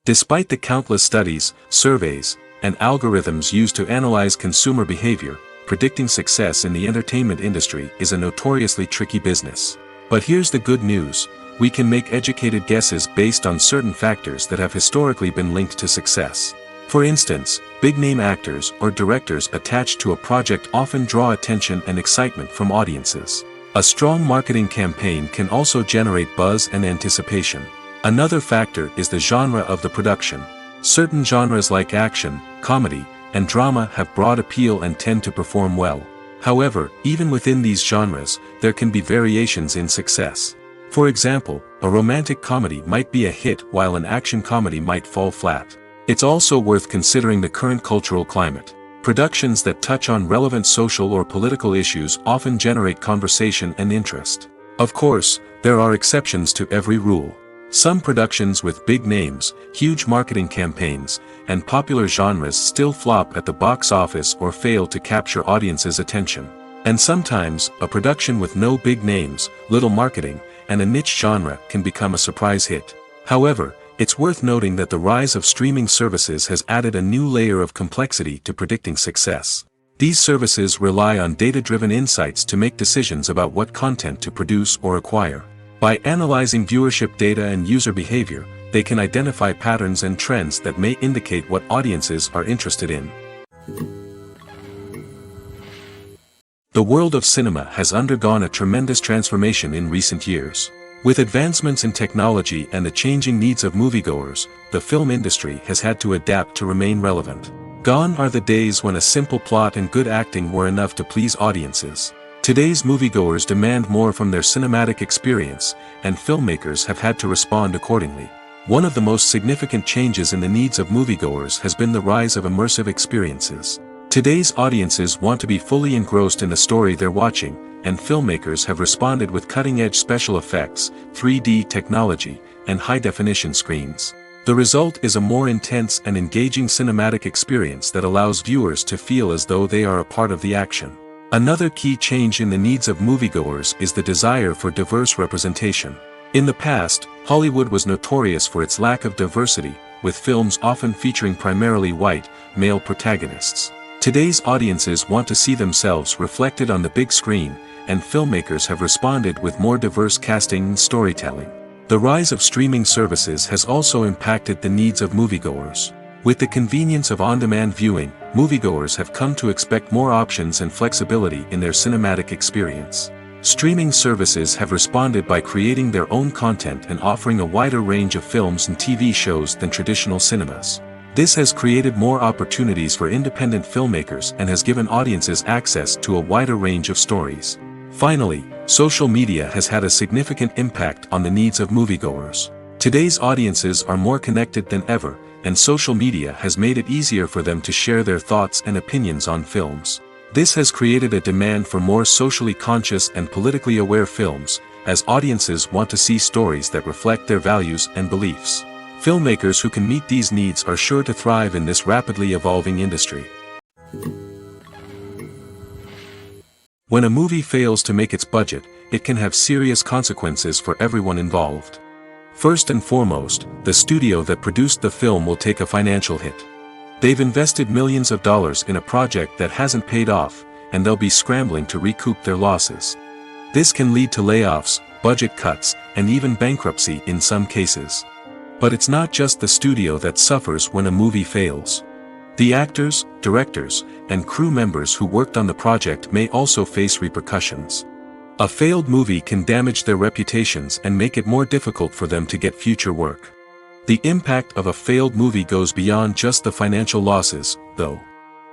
Despite the countless studies, surveys, and algorithms used to analyze consumer behavior, predicting success in the entertainment industry is a notoriously tricky business. But here's the good news: we can make educated guesses based on certain factors that have historically been linked to success. For instance, big-name actors or directors attached to a project often draw attention and excitement from audiences. A strong marketing campaign can also generate buzz and anticipation. Another factor is the genre of the production. Certain genres like action, comedy, and drama have broad appeal and tend to perform well. However, even within these genres, there can be variations in success. For example, a romantic comedy might be a hit while an action comedy might fall flat. It's also worth considering the current cultural climate. Productions that touch on relevant social or political issues often generate conversation and interest. Of course, there are exceptions to every rule. Some productions with big names, huge marketing campaigns, and popular genres still flop at the box office or fail to capture audiences' attention. And sometimes, a production with no big names, little marketing, and a niche genre can become a surprise hit. However, it's worth noting that the rise of streaming services has added a new layer of complexity to predicting success. These services rely on data-driven insights to make decisions about what content to produce or acquire. By analyzing viewership data and user behavior, they can identify patterns and trends that may indicate what audiences are interested in. The world of cinema has undergone a tremendous transformation in recent years. With advancements in technology and the changing needs of moviegoers, the film industry has had to adapt to remain relevant. Gone are the days when a simple plot and good acting were enough to please audiences. Today's moviegoers demand more from their cinematic experience, and filmmakers have had to respond accordingly. One of the most significant changes in the needs of moviegoers has been the rise of immersive experiences. Today's audiences want to be fully engrossed in the story they're watching, and filmmakers have responded with cutting-edge special effects, 3D technology, and high-definition screens. The result is a more intense and engaging cinematic experience that allows viewers to feel as though they are a part of the action. Another key change in the needs of moviegoers is the desire for diverse representation. In the past, Hollywood was notorious for its lack of diversity, with films often featuring primarily white, male protagonists. Today's audiences want to see themselves reflected on the big screen, and filmmakers have responded with more diverse casting and storytelling. The rise of streaming services has also impacted the needs of moviegoers. With the convenience of on-demand viewing, moviegoers have come to expect more options and flexibility in their cinematic experience. Streaming services have responded by creating their own content and offering a wider range of films and TV shows than traditional cinemas. This has created more opportunities for independent filmmakers and has given audiences access to a wider range of stories. Finally, social media has had a significant impact on the needs of moviegoers. Today's audiences are more connected than ever, and social media has made it easier for them to share their thoughts and opinions on films. This has created a demand for more socially conscious and politically aware films, as audiences want to see stories that reflect their values and beliefs. Filmmakers who can meet these needs are sure to thrive in this rapidly evolving industry. When a movie fails to make its budget, it can have serious consequences for everyone involved. First and foremost, the studio that produced the film will take a financial hit. They've invested millions of dollars in a project that hasn't paid off, and they'll be scrambling to recoup their losses. This can lead to layoffs, budget cuts, and even bankruptcy in some cases. But it's not just the studio that suffers when a movie fails. The actors, directors, and crew members who worked on the project may also face repercussions. A failed movie can damage their reputations and make it more difficult for them to get future work. The impact of a failed movie goes beyond just the financial losses, though.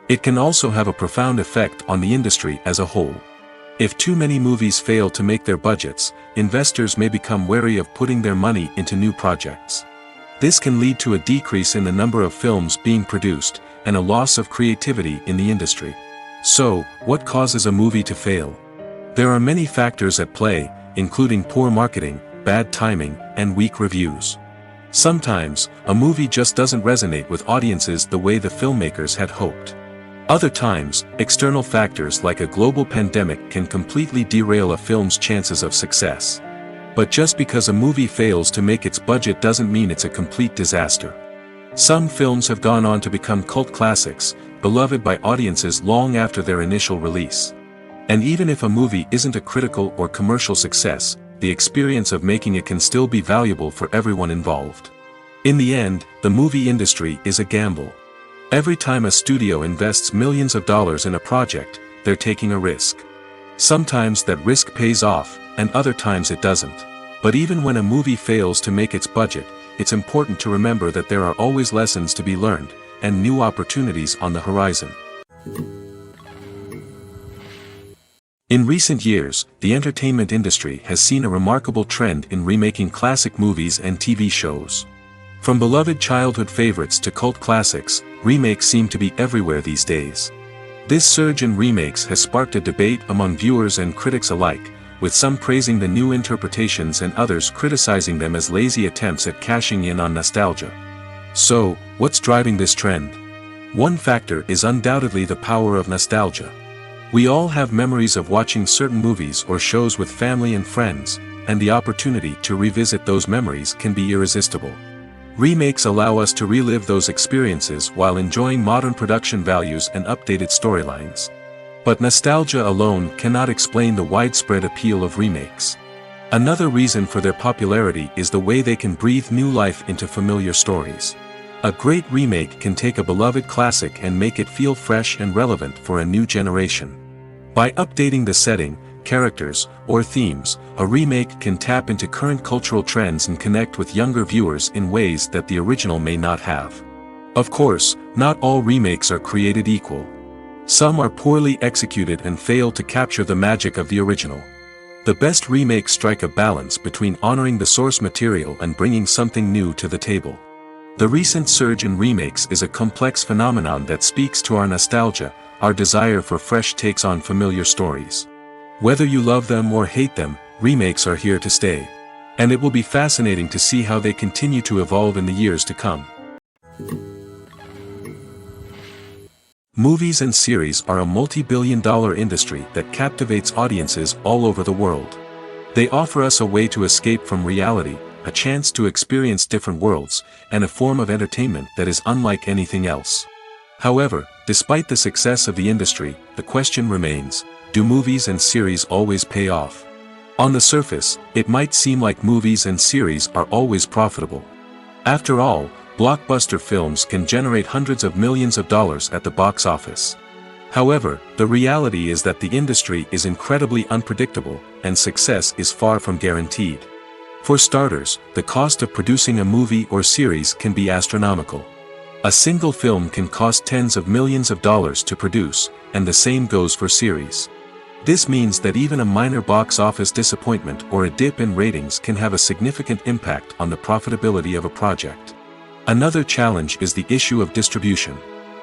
It can also have a profound effect on the industry as a whole. If too many movies fail to make their budgets, investors may become wary of putting their money into new projects. This can lead to a decrease in the number of films being produced, and a loss of creativity in the industry. So, what causes a movie to fail? There are many factors at play, including poor marketing, bad timing, and weak reviews. Sometimes, a movie just doesn't resonate with audiences the way the filmmakers had hoped. Other times, external factors like a global pandemic can completely derail a film's chances of success. But just because a movie fails to make its budget doesn't mean it's a complete disaster. Some films have gone on to become cult classics, beloved by audiences long after their initial release. And even if a movie isn't a critical or commercial success, the experience of making it can still be valuable for everyone involved. In the end, the movie industry is a gamble. Every time a studio invests millions of dollars in a project, they're taking a risk. Sometimes that risk pays off, and other times it doesn't. But even when a movie fails to make its budget, it's important to remember that there are always lessons to be learned, and new opportunities on the horizon. In recent years, the entertainment industry has seen a remarkable trend in remaking classic movies and TV shows. From beloved childhood favorites to cult classics, remakes seem to be everywhere these days. This surge in remakes has sparked a debate among viewers and critics alike, with some praising the new interpretations and others criticizing them as lazy attempts at cashing in on nostalgia. So, what's driving this trend? One factor is undoubtedly the power of nostalgia. We all have memories of watching certain movies or shows with family and friends, and the opportunity to revisit those memories can be irresistible. Remakes allow us to relive those experiences while enjoying modern production values and updated storylines. But nostalgia alone cannot explain the widespread appeal of remakes. Another reason for their popularity is the way they can breathe new life into familiar stories. A great remake can take a beloved classic and make it feel fresh and relevant for a new generation. By updating the setting, characters, or themes, a remake can tap into current cultural trends and connect with younger viewers in ways that the original may not have. Of course, not all remakes are created equal. Some are poorly executed and fail to capture the magic of the original. The best remakes strike a balance between honoring the source material and bringing something new to the table. The recent surge in remakes is a complex phenomenon that speaks to our nostalgia, our desire for fresh takes on familiar stories. Whether you love them or hate them, remakes are here to stay. And it will be fascinating to see how they continue to evolve in the years to come. Movies and series are a multi-billion-dollar industry that captivates audiences all over the world. They offer us a way to escape from reality, a chance to experience different worlds, and a form of entertainment that is unlike anything else. However, despite the success of the industry, the question remains, do movies and series always pay off? On the surface, it might seem like movies and series are always profitable. After all, blockbuster films can generate hundreds of millions of dollars at the box office. However, the reality is that the industry is incredibly unpredictable, and success is far from guaranteed. For starters, the cost of producing a movie or series can be astronomical. A single film can cost tens of millions of dollars to produce, and the same goes for series. This means that even a minor box office disappointment or a dip in ratings can have a significant impact on the profitability of a project. Another challenge is the issue of distribution.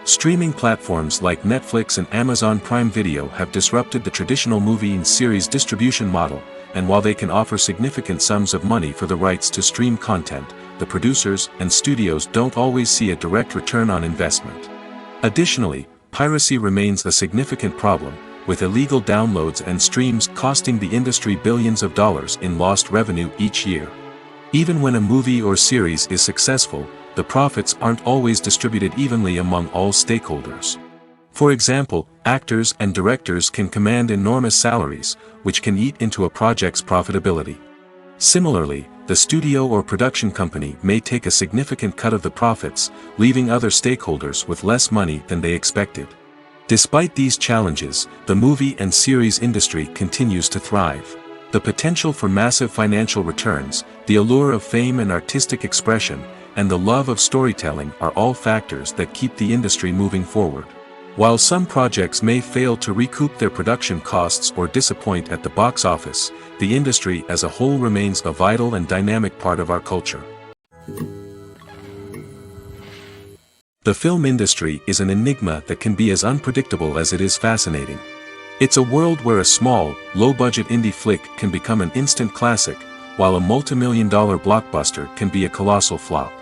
Streaming platforms like Netflix and Amazon Prime Video have disrupted the traditional movie and series distribution model, and while they can offer significant sums of money for the rights to stream content, the producers and studios don't always see a direct return on investment. Additionally, piracy remains a significant problem, with illegal downloads and streams costing the industry billions of dollars in lost revenue each year. Even when a movie or series is successful, the profits aren't always distributed evenly among all stakeholders. For example, actors and directors can command enormous salaries, which can eat into a project's profitability. Similarly, the studio or production company may take a significant cut of the profits, leaving other stakeholders with less money than they expected. Despite these challenges, the movie and series industry continues to thrive. The potential for massive financial returns, the allure of fame and artistic expression, and the love of storytelling are all factors that keep the industry moving forward. While some projects may fail to recoup their production costs or disappoint at the box office, the industry as a whole remains a vital and dynamic part of our culture. The film industry is an enigma that can be as unpredictable as it is fascinating. It's a world where a small, low-budget indie flick can become an instant classic, while a multi-million-dollar blockbuster can be a colossal flop.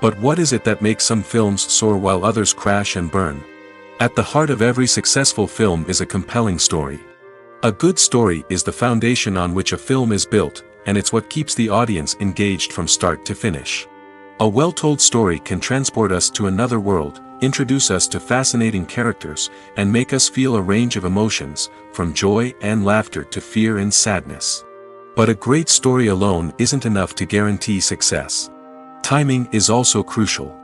But what is it that makes some films soar while others crash and burn? At the heart of every successful film is a compelling story. A good story is the foundation on which a film is built, and it's what keeps the audience engaged from start to finish. A well-told story can transport us to another world, introduce us to fascinating characters, and make us feel a range of emotions, from joy and laughter to fear and sadness. But a great story alone isn't enough to guarantee success. Timing is also crucial.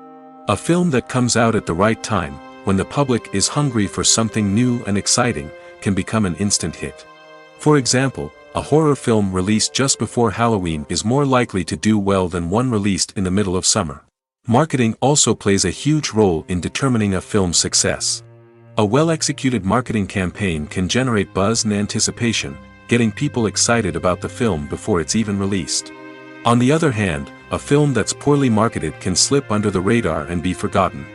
A film that comes out at the right time, when the public is hungry for something new and exciting, can become an instant hit. For example, a horror film released just before Halloween is more likely to do well than one released in the middle of summer. Marketing also plays a huge role in determining a film's success. A well-executed marketing campaign can generate buzz and anticipation, getting people excited about the film before it's even released. On the other hand, a film that's poorly marketed can slip under the radar and be forgotten.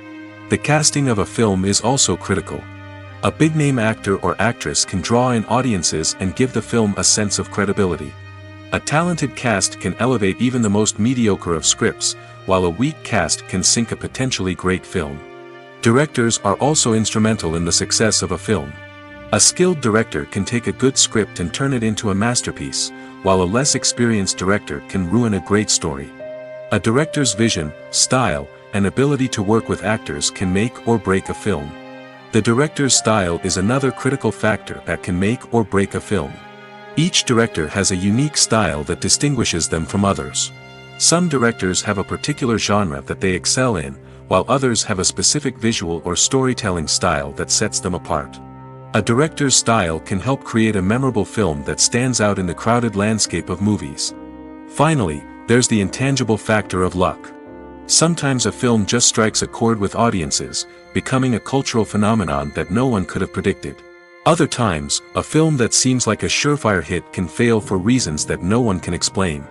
The casting of a film is also critical. A big-name actor or actress can draw in audiences and give the film a sense of credibility. A talented cast can elevate even the most mediocre of scripts, while a weak cast can sink a potentially great film. Directors are also instrumental in the success of a film. A skilled director can take a good script and turn it into a masterpiece, while a less experienced director can ruin a great story. A director's vision, style, and ability to work with actors can make or break a film. The director's style is another critical factor that can make or break a film. Each director has a unique style that distinguishes them from others. Some directors have a particular genre that they excel in, while others have a specific visual or storytelling style that sets them apart. A director's style can help create a memorable film that stands out in the crowded landscape of movies. Finally, there's the intangible factor of luck. Sometimes a film just strikes a chord with audiences, becoming a cultural phenomenon that no one could have predicted. Other times, a film that seems like a surefire hit can fail for reasons that no one can explain.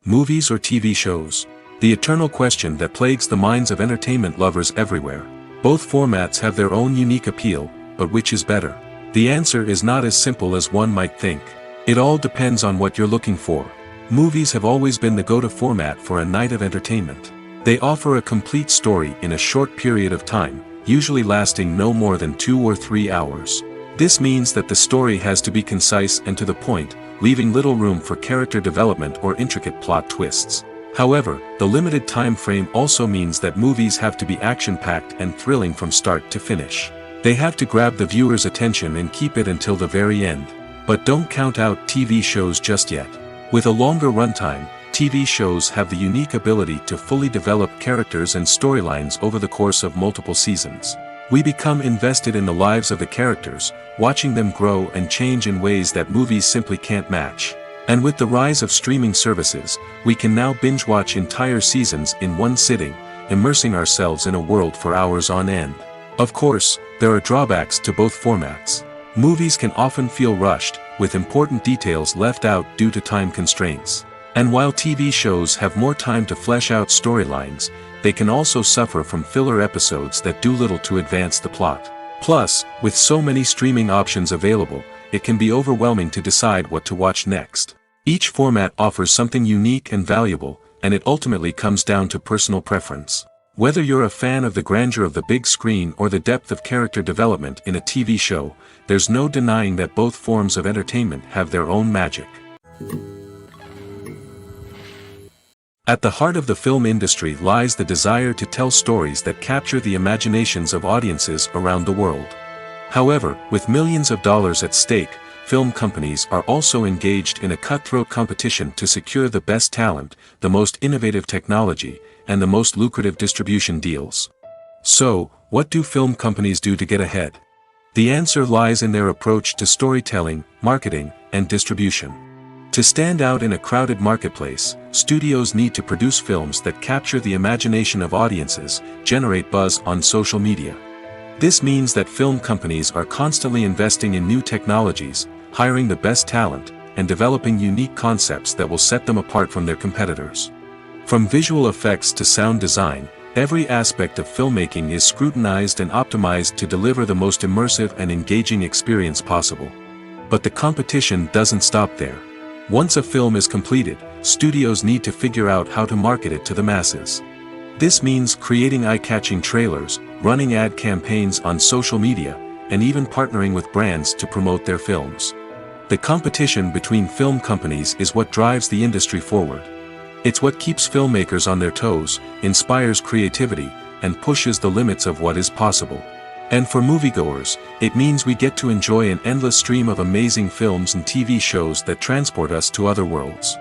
Movies or TV shows? The eternal question that plagues the minds of entertainment lovers everywhere. Both formats have their own unique appeal, but which is better? The answer is not as simple as one might think. It all depends on what you're looking for. Movies have always been the go-to format for a night of entertainment. They offer a complete story in a short period of time, usually lasting no more than 2 or 3 hours. This means that the story has to be concise and to the point, leaving little room for character development or intricate plot twists. However, the limited time frame also means that movies have to be action-packed and thrilling from start to finish. They have to grab the viewer's attention and keep it until the very end. But don't count out TV shows just yet. With a longer runtime, TV shows have the unique ability to fully develop characters and storylines over the course of multiple seasons. We become invested in the lives of the characters, watching them grow and change in ways that movies simply can't match. And with the rise of streaming services, we can now binge-watch entire seasons in one sitting, immersing ourselves in a world for hours on end. Of course, there are drawbacks to both formats. Movies can often feel rushed, with important details left out due to time constraints. And while TV shows have more time to flesh out storylines, they can also suffer from filler episodes that do little to advance the plot. Plus, with so many streaming options available, it can be overwhelming to decide what to watch next. Each format offers something unique and valuable, and it ultimately comes down to personal preference. Whether you're a fan of the grandeur of the big screen or the depth of character development in a TV show, there's no denying that both forms of entertainment have their own magic. At the heart of the film industry lies the desire to tell stories that capture the imaginations of audiences around the world. However, with millions of dollars at stake, film companies are also engaged in a cutthroat competition to secure the best talent, the most innovative technology, and the most lucrative distribution deals. So, what do film companies do to get ahead? The answer lies in their approach to storytelling, marketing, and distribution. To stand out in a crowded marketplace, studios need to produce films that capture the imagination of audiences, generate buzz on social media. This means that film companies are constantly investing in new technologies, hiring the best talent, and developing unique concepts that will set them apart from their competitors. From visual effects to sound design, every aspect of filmmaking is scrutinized and optimized to deliver the most immersive and engaging experience possible. But the competition doesn't stop there. Once a film is completed, studios need to figure out how to market it to the masses. This means creating eye-catching trailers, running ad campaigns on social media, and even partnering with brands to promote their films. The competition between film companies is what drives the industry forward. It's what keeps filmmakers on their toes, inspires creativity, and pushes the limits of what is possible. And for moviegoers, it means we get to enjoy an endless stream of amazing films and TV shows that transport us to other worlds.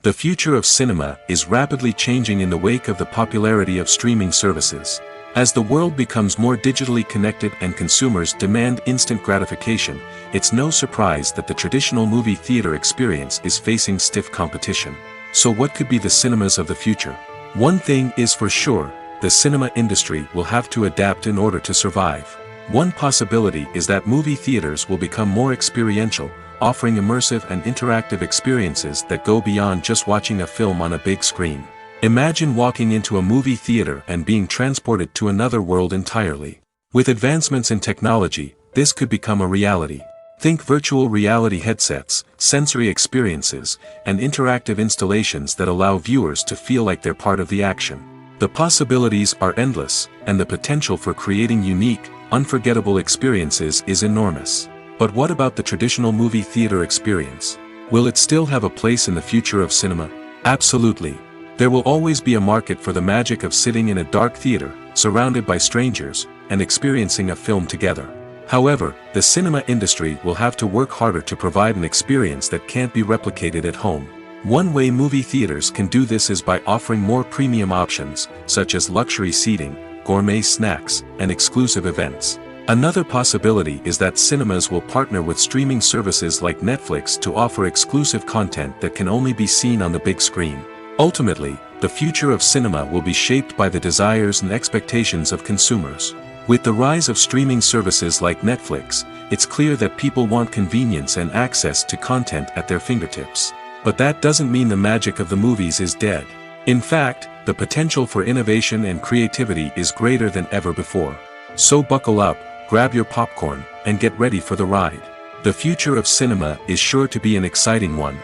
The future of cinema is rapidly changing in the wake of the popularity of streaming services. As the world becomes more digitally connected and consumers demand instant gratification, it's no surprise that the traditional movie theater experience is facing stiff competition. So what could be the cinemas of the future? One thing is for sure, the cinema industry will have to adapt in order to survive. One possibility is that movie theaters will become more experiential, offering immersive and interactive experiences that go beyond just watching a film on a big screen. Imagine walking into a movie theater and being transported to another world entirely. With advancements in technology, this could become a reality. Think virtual reality headsets, sensory experiences, and interactive installations that allow viewers to feel like they're part of the action. The possibilities are endless, and the potential for creating unique, unforgettable experiences is enormous. But what about the traditional movie theater experience? Will it still have a place in the future of cinema? Absolutely. There will always be a market for the magic of sitting in a dark theater, surrounded by strangers, and experiencing a film together. However, the cinema industry will have to work harder to provide an experience that can't be replicated at home. One way movie theaters can do this is by offering more premium options, such as luxury seating, gourmet snacks, and exclusive events. Another possibility is that cinemas will partner with streaming services like Netflix to offer exclusive content that can only be seen on the big screen. Ultimately, the future of cinema will be shaped by the desires and expectations of consumers. With the rise of streaming services like Netflix, it's clear that people want convenience and access to content at their fingertips. But that doesn't mean the magic of the movies is dead. In fact, the potential for innovation and creativity is greater than ever before. So buckle up, grab your popcorn, and get ready for the ride. The future of cinema is sure to be an exciting one.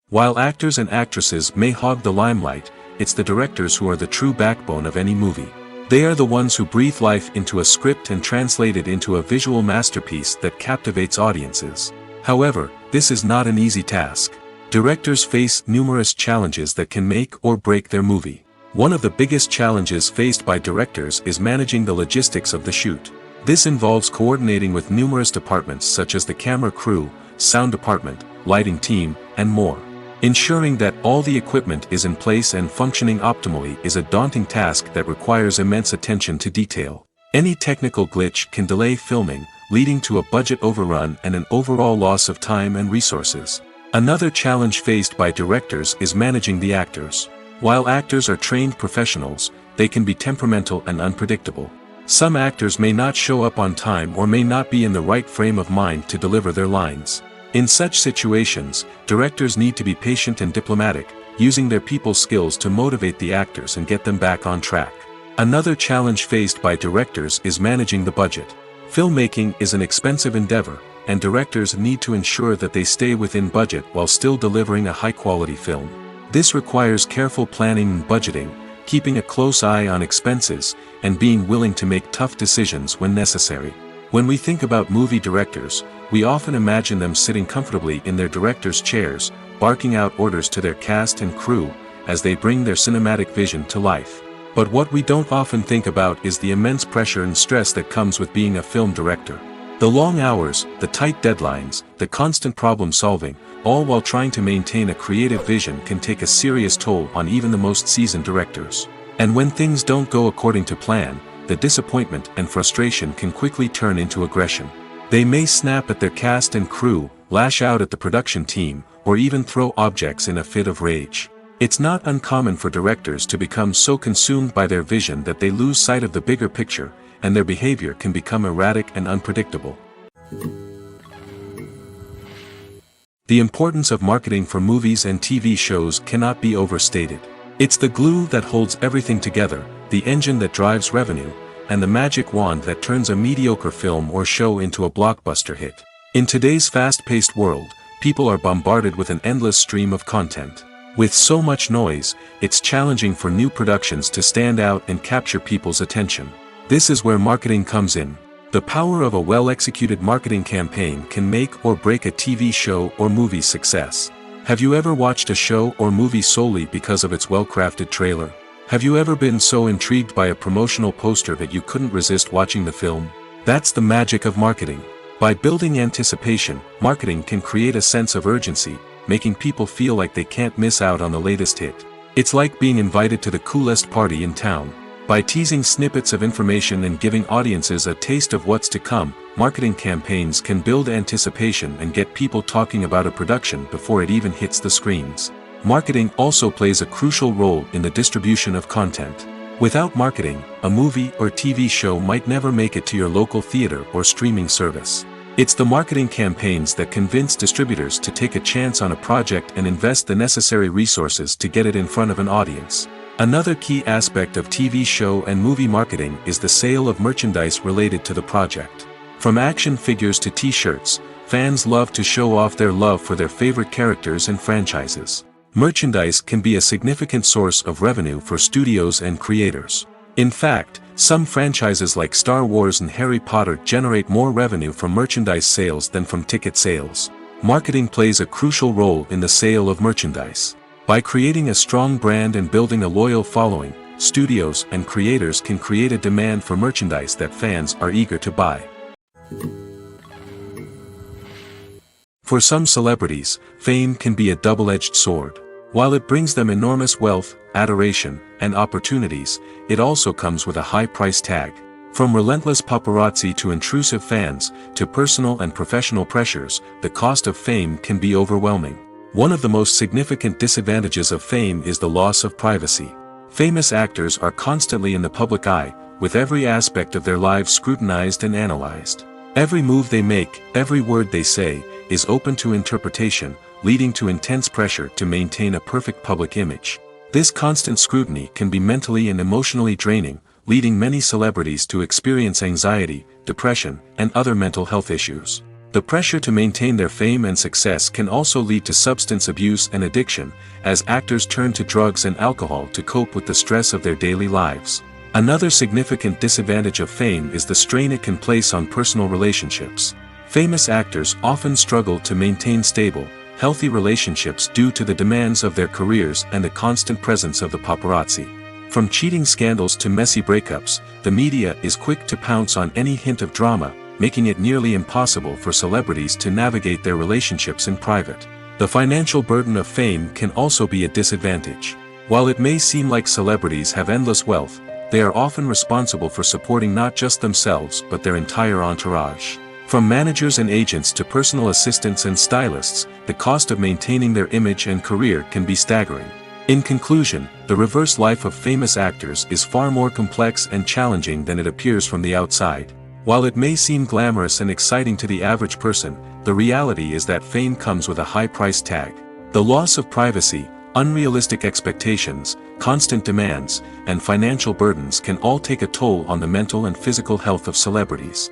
While actors and actresses may hog the limelight, it's the directors who are the true backbone of any movie. They are the ones who breathe life into a script and translate it into a visual masterpiece that captivates audiences. However, this is not an easy task. Directors face numerous challenges that can make or break their movie. One of the biggest challenges faced by directors is managing the logistics of the shoot. This involves coordinating with numerous departments such as the camera crew, sound department, lighting team, and more. Ensuring that all the equipment is in place and functioning optimally is a daunting task that requires immense attention to detail. Any technical glitch can delay filming, leading to a budget overrun and an overall loss of time and resources. Another challenge faced by directors is managing the actors. While actors are trained professionals, they can be temperamental and unpredictable. Some actors may not show up on time or may not be in the right frame of mind to deliver their lines. In such situations, directors need to be patient and diplomatic, using their people skills to motivate the actors and get them back on track. Another challenge faced by directors is managing the budget. Filmmaking is an expensive endeavor, and directors need to ensure that they stay within budget while still delivering a high-quality film. This requires careful planning and budgeting, keeping a close eye on expenses, and being willing to make tough decisions when necessary. When we think about movie directors, we often imagine them sitting comfortably in their director's chairs, barking out orders to their cast and crew, as they bring their cinematic vision to life. But what we don't often think about is the immense pressure and stress that comes with being a film director. The long hours, the tight deadlines, the constant problem solving, all while trying to maintain a creative vision can take a serious toll on even the most seasoned directors. And when things don't go according to plan, the disappointment and frustration can quickly turn into aggression. They may snap at their cast and crew, lash out at the production team, or even throw objects in a fit of rage. It's not uncommon for directors to become so consumed by their vision that they lose sight of the bigger picture, and their behavior can become erratic and unpredictable. The importance of marketing for movies and TV shows cannot be overstated. It's the glue that holds everything together, the engine that drives revenue, and the magic wand that turns a mediocre film or show into a blockbuster hit. In today's fast-paced world, people are bombarded with an endless stream of content. With so much noise, it's challenging for new productions to stand out and capture people's attention. This is where marketing comes in. The power of a well-executed marketing campaign can make or break a TV show or movie's success. Have you ever watched a show or movie solely because of its well-crafted trailer? Have you ever been so intrigued by a promotional poster that you couldn't resist watching the film? That's the magic of marketing. By building anticipation, marketing can create a sense of urgency, making people feel like they can't miss out on the latest hit. It's like being invited to the coolest party in town. By teasing snippets of information and giving audiences a taste of what's to come, marketing campaigns can build anticipation and get people talking about a production before it even hits the screens. Marketing also plays a crucial role in the distribution of content. Without marketing, a movie or TV show might never make it to your local theater or streaming service. It's the marketing campaigns that convince distributors to take a chance on a project and invest the necessary resources to get it in front of an audience. Another key aspect of TV show and movie marketing is the sale of merchandise related to the project. From action figures to t-shirts, fans love to show off their love for their favorite characters and franchises. Merchandise can be a significant source of revenue for studios and creators. In fact, some franchises like Star Wars and Harry Potter generate more revenue from merchandise sales than from ticket sales. Marketing plays a crucial role in the sale of merchandise. By creating a strong brand and building a loyal following, studios and creators can create a demand for merchandise that fans are eager to buy. For some celebrities, fame can be a double-edged sword. While it brings them enormous wealth, adoration, and opportunities, it also comes with a high price tag. From relentless paparazzi to intrusive fans, to personal and professional pressures, the cost of fame can be overwhelming. One of the most significant disadvantages of fame is the loss of privacy. Famous actors are constantly in the public eye, with every aspect of their lives scrutinized and analyzed. Every move they make, every word they say, is open to interpretation, leading to intense pressure to maintain a perfect public image. This constant scrutiny can be mentally and emotionally draining, leading many celebrities to experience anxiety, depression, and other mental health issues. The pressure to maintain their fame and success can also lead to substance abuse and addiction, as actors turn to drugs and alcohol to cope with the stress of their daily lives. Another significant disadvantage of fame is the strain it can place on personal relationships. Famous actors often struggle to maintain stable, healthy relationships due to the demands of their careers and the constant presence of the paparazzi. From cheating scandals to messy breakups, the media is quick to pounce on any hint of drama, making it nearly impossible for celebrities to navigate their relationships in private. The financial burden of fame can also be a disadvantage. While it may seem like celebrities have endless wealth, they are often responsible for supporting not just themselves but their entire entourage. From managers and agents to personal assistants and stylists, the cost of maintaining their image and career can be staggering. In conclusion, the reverse life of famous actors is far more complex and challenging than it appears from the outside. While it may seem glamorous and exciting to the average person, the reality is that fame comes with a high price tag. The loss of privacy, unrealistic expectations, constant demands, and financial burdens can all take a toll on the mental and physical health of celebrities.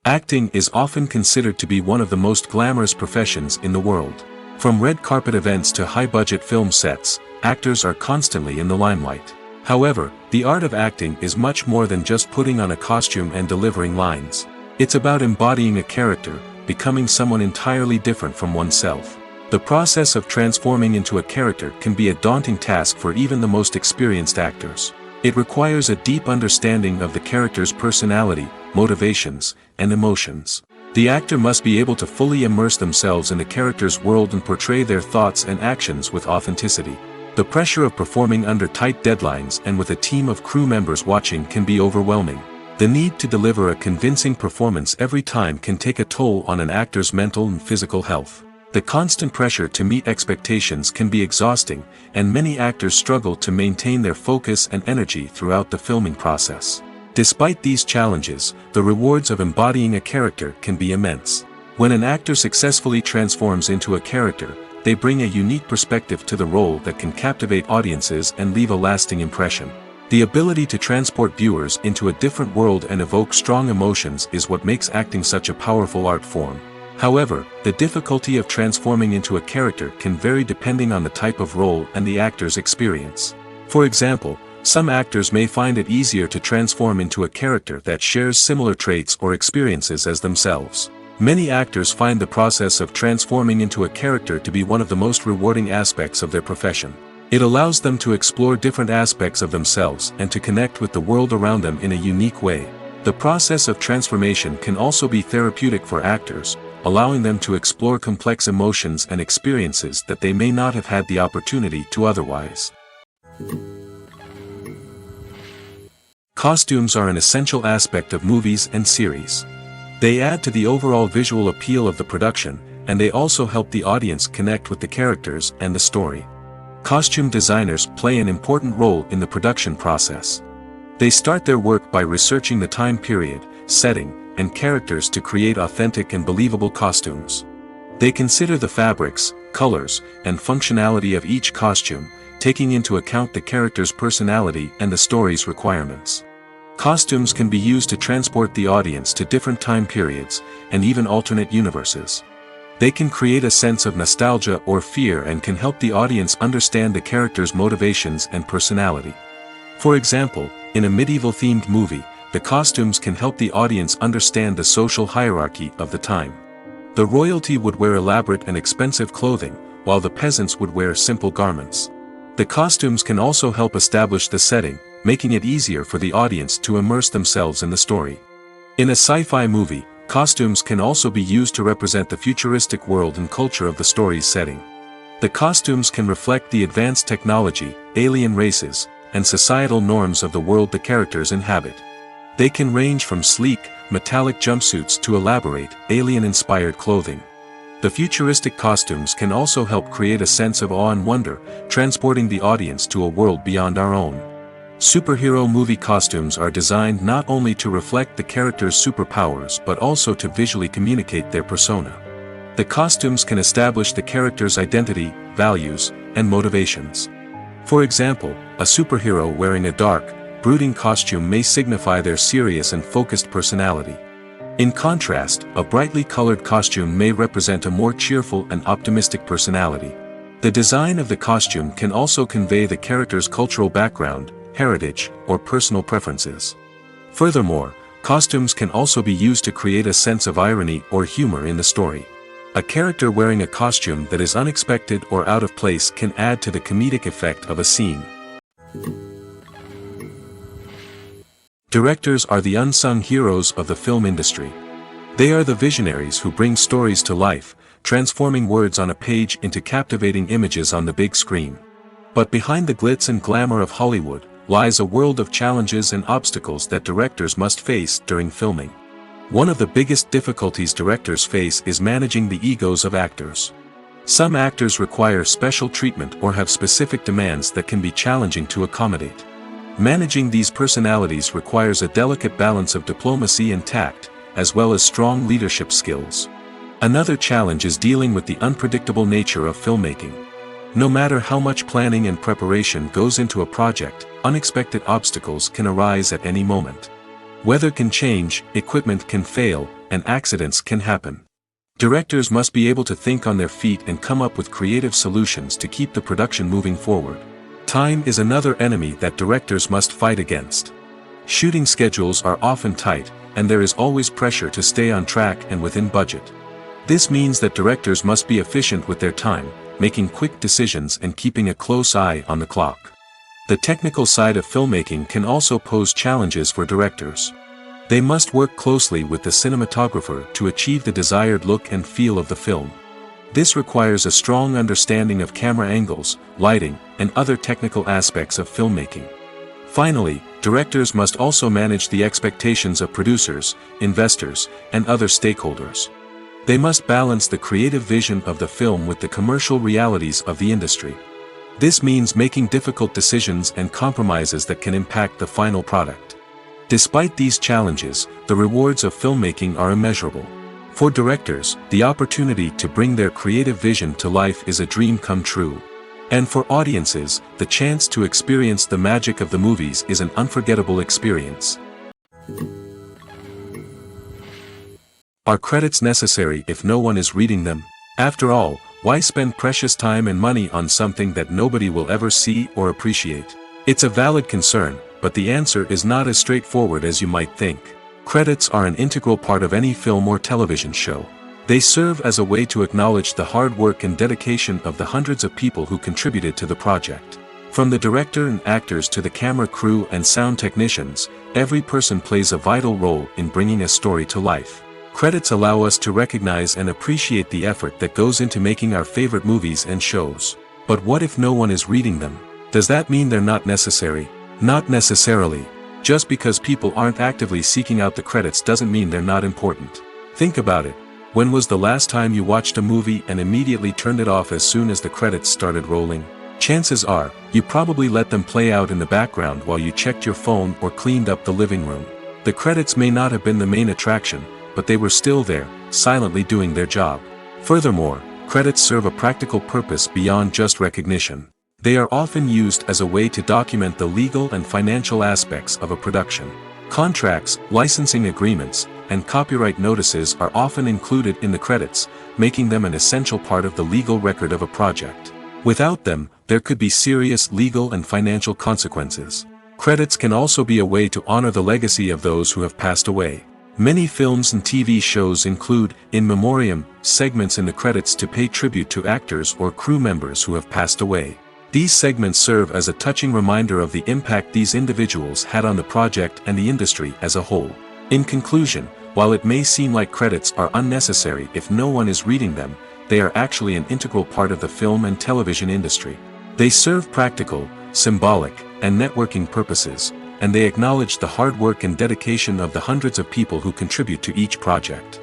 Acting is often considered to be one of the most glamorous professions in the world. From red carpet events to high-budget film sets, actors are constantly in the limelight. However, the art of acting is much more than just putting on a costume and delivering lines. It's about embodying a character, becoming someone entirely different from oneself. The process of transforming into a character can be a daunting task for even the most experienced actors. It requires a deep understanding of the character's personality, motivations, and emotions. The actor must be able to fully immerse themselves in the character's world and portray their thoughts and actions with authenticity. The pressure of performing under tight deadlines and with a team of crew members watching can be overwhelming. The need to deliver a convincing performance every time can take a toll on an actor's mental and physical health. The constant pressure to meet expectations can be exhausting, and many actors struggle to maintain their focus and energy throughout the filming process. Despite these challenges, the rewards of embodying a character can be immense. When an actor successfully transforms into a character, they bring a unique perspective to the role that can captivate audiences and leave a lasting impression. The ability to transport viewers into a different world and evoke strong emotions is what makes acting such a powerful art form. However, the difficulty of transforming into a character can vary depending on the type of role and the actor's experience. For example, some actors may find it easier to transform into a character that shares similar traits or experiences as themselves. Many actors find the process of transforming into a character to be one of the most rewarding aspects of their profession. It allows them to explore different aspects of themselves and to connect with the world around them in a unique way. The process of transformation can also be therapeutic for actors, allowing them to explore complex emotions and experiences that they may not have had the opportunity to otherwise. Costumes are an essential aspect of movies and series. They add to the overall visual appeal of the production, and they also help the audience connect with the characters and the story. Costume designers play an important role in the production process. They start their work by researching the time period, setting, and characters to create authentic and believable costumes. They consider the fabrics, colors, and functionality of each costume, taking into account the character's personality and the story's requirements. Costumes can be used to transport the audience to different time periods, and even alternate universes. They can create a sense of nostalgia or fear and can help the audience understand the character's motivations and personality. For example, in a medieval-themed movie, the costumes can help the audience understand the social hierarchy of the time. The royalty would wear elaborate and expensive clothing, while the peasants would wear simple garments. The costumes can also help establish the setting, making it easier for the audience to immerse themselves in the story. In a sci-fi movie, costumes can also be used to represent the futuristic world and culture of the story's setting. The costumes can reflect the advanced technology, alien races, and societal norms of the world the characters inhabit. They can range from sleek, metallic jumpsuits to elaborate, alien-inspired clothing. The futuristic costumes can also help create a sense of awe and wonder, transporting the audience to a world beyond our own. Superhero movie costumes are designed not only to reflect the character's superpowers but also to visually communicate their persona. The costumes can establish the character's identity, values, and motivations. For example, a superhero wearing a dark, brooding costume may signify their serious and focused personality. In contrast, a brightly colored costume may represent a more cheerful and optimistic personality. The design of the costume can also convey the character's cultural background, heritage, or personal preferences. Furthermore, costumes can also be used to create a sense of irony or humor in the story. A character wearing a costume that is unexpected or out of place can add to the comedic effect of a scene. Directors are the unsung heroes of the film industry. They are the visionaries who bring stories to life, transforming words on a page into captivating images on the big screen. But behind the glitz and glamour of Hollywood lies a world of challenges and obstacles that directors must face during filming. One of the biggest difficulties directors face is managing the egos of actors. Some actors require special treatment or have specific demands that can be challenging to accommodate. Managing these personalities requires a delicate balance of diplomacy and tact, as well as strong leadership skills. Another challenge is dealing with the unpredictable nature of filmmaking. No matter how much planning and preparation goes into a project, unexpected obstacles can arise at any moment. Weather can change, equipment can fail, and accidents can happen. Directors must be able to think on their feet and come up with creative solutions to keep the production moving forward. Time is another enemy that directors must fight against. Shooting schedules are often tight, and there is always pressure to stay on track and within budget. This means that directors must be efficient with their time, making quick decisions and keeping a close eye on the clock. The technical side of filmmaking can also pose challenges for directors. They must work closely with the cinematographer to achieve the desired look and feel of the film. This requires a strong understanding of camera angles, lighting, and other technical aspects of filmmaking. Finally, directors must also manage the expectations of producers, investors, and other stakeholders. They must balance the creative vision of the film with the commercial realities of the industry. This means making difficult decisions and compromises that can impact the final product. Despite these challenges, the rewards of filmmaking are immeasurable. For directors, the opportunity to bring their creative vision to life is a dream come true. And for audiences, the chance to experience the magic of the movies is an unforgettable experience. Are credits necessary if no one is reading them? After all, why spend precious time and money on something that nobody will ever see or appreciate? It's a valid concern, but the answer is not as straightforward as you might think. Credits are an integral part of any film or television show. They serve as a way to acknowledge the hard work and dedication of the hundreds of people who contributed to the project. From the director and actors to the camera crew and sound technicians, every person plays a vital role in bringing a story to life. Credits allow us to recognize and appreciate the effort that goes into making our favorite movies and shows. But what if no one is reading them? Does that mean they're not necessary? Not necessarily. Just because people aren't actively seeking out the credits doesn't mean they're not important. Think about it. When was the last time you watched a movie and immediately turned it off as soon as the credits started rolling? Chances are, you probably let them play out in the background while you checked your phone or cleaned up the living room. The credits may not have been the main attraction, but they were still there, silently doing their job. Furthermore, credits serve a practical purpose beyond just recognition. They are often used as a way to document the legal and financial aspects of a production. Contracts, licensing agreements, and copyright notices are often included in the credits, making them an essential part of the legal record of a project. Without them, there could be serious legal and financial consequences. Credits can also be a way to honor the legacy of those who have passed away. Many films and TV shows include, in memoriam, segments in the credits to pay tribute to actors or crew members who have passed away. These segments serve as a touching reminder of the impact these individuals had on the project and the industry as a whole. In conclusion, while it may seem like credits are unnecessary if no one is reading them, they are actually an integral part of the film and television industry. They serve practical, symbolic, and networking purposes, and they acknowledge the hard work and dedication of the hundreds of people who contribute to each project.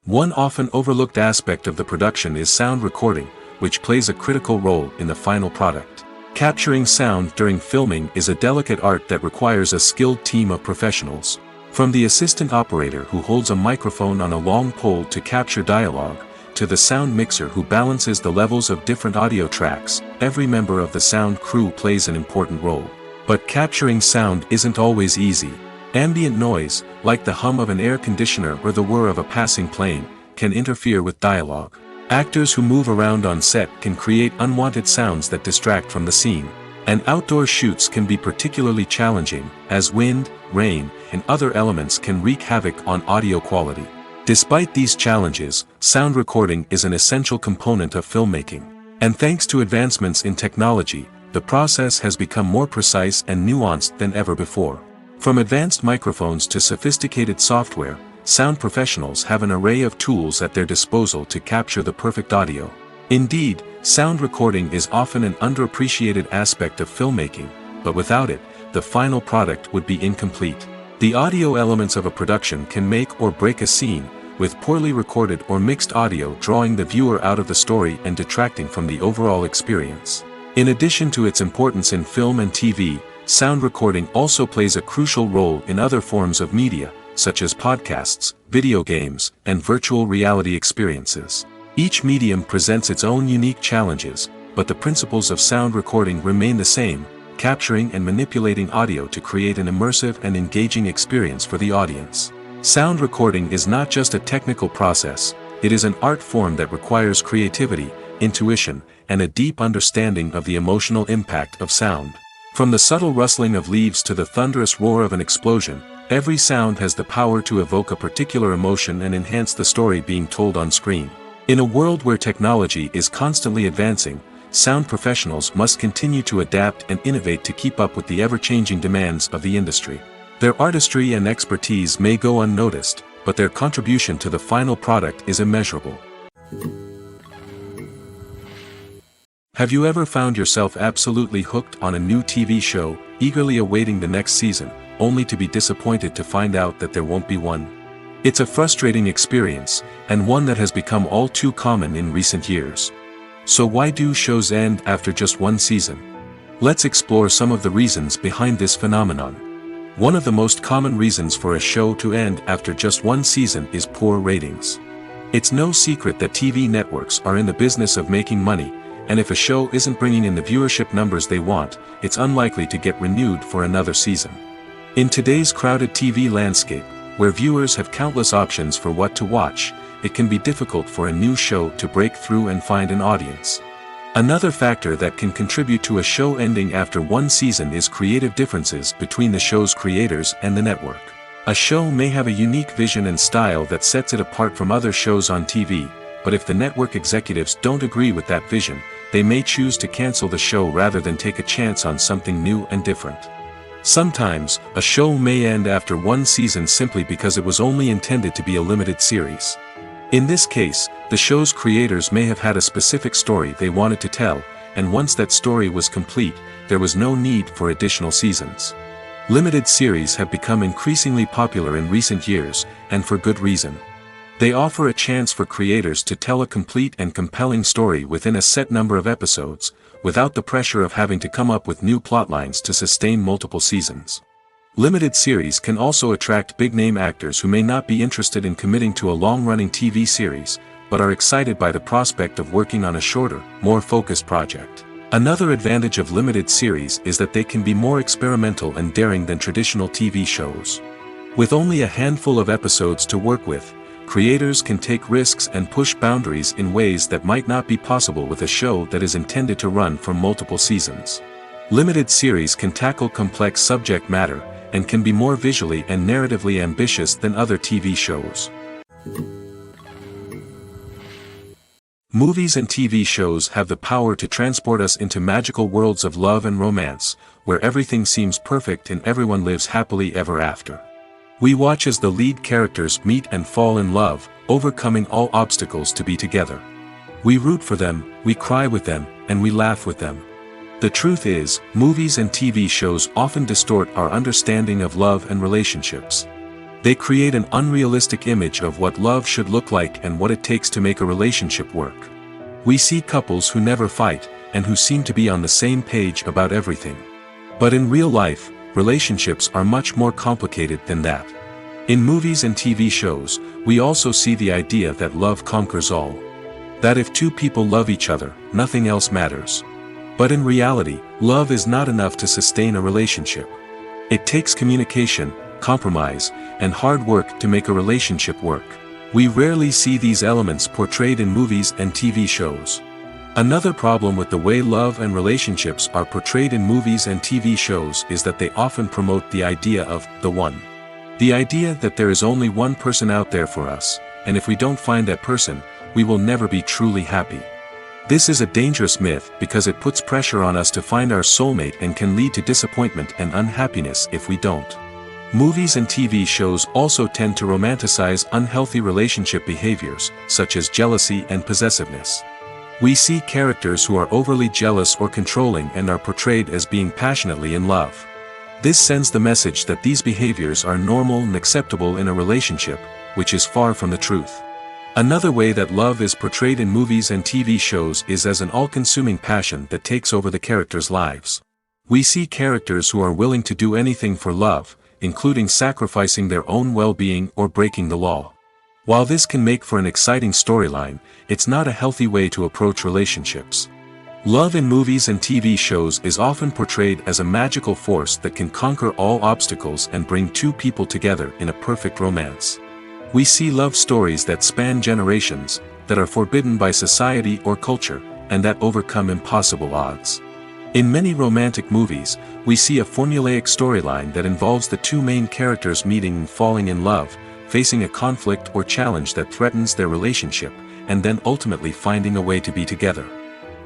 One often overlooked aspect of the production is sound recording, which plays a critical role in the final product. Capturing sound during filming is a delicate art that requires a skilled team of professionals. From the assistant operator who holds a microphone on a long pole to capture dialogue, to the sound mixer who balances the levels of different audio tracks, every member of the sound crew plays an important role. But capturing sound isn't always easy. Ambient noise, like the hum of an air conditioner or the whir of a passing plane, can interfere with dialogue. Actors who move around on set can create unwanted sounds that distract from the scene. And outdoor shoots can be particularly challenging, as wind, rain, and other elements can wreak havoc on audio quality. Despite these challenges, sound recording is an essential component of filmmaking. And thanks to advancements in technology, the process has become more precise and nuanced than ever before. From advanced microphones to sophisticated software, sound professionals have an array of tools at their disposal to capture the perfect audio. Indeed, sound recording is often an underappreciated aspect of filmmaking, but without it, the final product would be incomplete. The audio elements of a production can make or break a scene, with poorly recorded or mixed audio drawing the viewer out of the story and detracting from the overall experience. In addition to its importance in film and TV, sound recording also plays a crucial role in other forms of media, such as podcasts, video games, and virtual reality experiences. Each medium presents its own unique challenges, but the principles of sound recording remain the same, capturing and manipulating audio to create an immersive and engaging experience for the audience. Sound recording is not just a technical process, it is an art form that requires creativity, intuition, and a deep understanding of the emotional impact of sound. From the subtle rustling of leaves to the thunderous roar of an explosion, every sound has the power to evoke a particular emotion and enhance the story being told on screen. In a world where technology is constantly advancing, sound professionals must continue to adapt and innovate to keep up with the ever-changing demands of the industry. Their artistry and expertise may go unnoticed, but their contribution to the final product is immeasurable. Have you ever found yourself absolutely hooked on a new TV show, eagerly awaiting the next season, only to be disappointed to find out that there won't be one? It's a frustrating experience, and one that has become all too common in recent years. So why do shows end after just one season? Let's explore some of the reasons behind this phenomenon. One of the most common reasons for a show to end after just one season is poor ratings. It's no secret that TV networks are in the business of making money, and if a show isn't bringing in the viewership numbers they want, it's unlikely to get renewed for another season. In today's crowded TV landscape, where viewers have countless options for what to watch, it can be difficult for a new show to break through and find an audience. Another factor that can contribute to a show ending after one season is creative differences between the show's creators and the network. A show may have a unique vision and style that sets it apart from other shows on TV, but if the network executives don't agree with that vision, they may choose to cancel the show rather than take a chance on something new and different. Sometimes, a show may end after one season simply because it was only intended to be a limited series. In this case, the show's creators may have had a specific story they wanted to tell, and once that story was complete, there was no need for additional seasons. Limited series have become increasingly popular in recent years, and for good reason. They offer a chance for creators to tell a complete and compelling story within a set number of episodes, without the pressure of having to come up with new plotlines to sustain multiple seasons. Limited series can also attract big-name actors who may not be interested in committing to a long-running TV series, but are excited by the prospect of working on a shorter, more focused project. Another advantage of limited series is that they can be more experimental and daring than traditional TV shows. With only a handful of episodes to work with, creators can take risks and push boundaries in ways that might not be possible with a show that is intended to run for multiple seasons. Limited series can tackle complex subject matter, and can be more visually and narratively ambitious than other TV shows. Movies and TV shows have the power to transport us into magical worlds of love and romance, where everything seems perfect and everyone lives happily ever after. We watch as the lead characters meet and fall in love, overcoming all obstacles to be together. We root for them, we cry with them, and we laugh with them. The truth is, movies and TV shows often distort our understanding of love and relationships. They create an unrealistic image of what love should look like and what it takes to make a relationship work. We see couples who never fight, and who seem to be on the same page about everything. But in real life, relationships are much more complicated than that. In movies and TV shows, we also see the idea that love conquers all. That if two people love each other, nothing else matters. But in reality, love is not enough to sustain a relationship. It takes communication, compromise, and hard work to make a relationship work. We rarely see these elements portrayed in movies and TV shows. Another problem with the way love and relationships are portrayed in movies and TV shows is that they often promote the idea of the one. The idea that there is only one person out there for us, and if we don't find that person, we will never be truly happy. This is a dangerous myth because it puts pressure on us to find our soulmate and can lead to disappointment and unhappiness if we don't. Movies and TV shows also tend to romanticize unhealthy relationship behaviors, such as jealousy and possessiveness. We see characters who are overly jealous or controlling and are portrayed as being passionately in love. This sends the message that these behaviors are normal and acceptable in a relationship, which is far from the truth. Another way that love is portrayed in movies and TV shows is as an all-consuming passion that takes over the characters' lives. We see characters who are willing to do anything for love, including sacrificing their own well-being or breaking the law. While this can make for an exciting storyline, it's not a healthy way to approach relationships. Love in movies and TV shows is often portrayed as a magical force that can conquer all obstacles and bring two people together in a perfect romance. We see love stories that span generations, that are forbidden by society or culture, and that overcome impossible odds. In many romantic movies, we see a formulaic storyline that involves the two main characters meeting and falling in love, facing a conflict or challenge that threatens their relationship, and then ultimately finding a way to be together.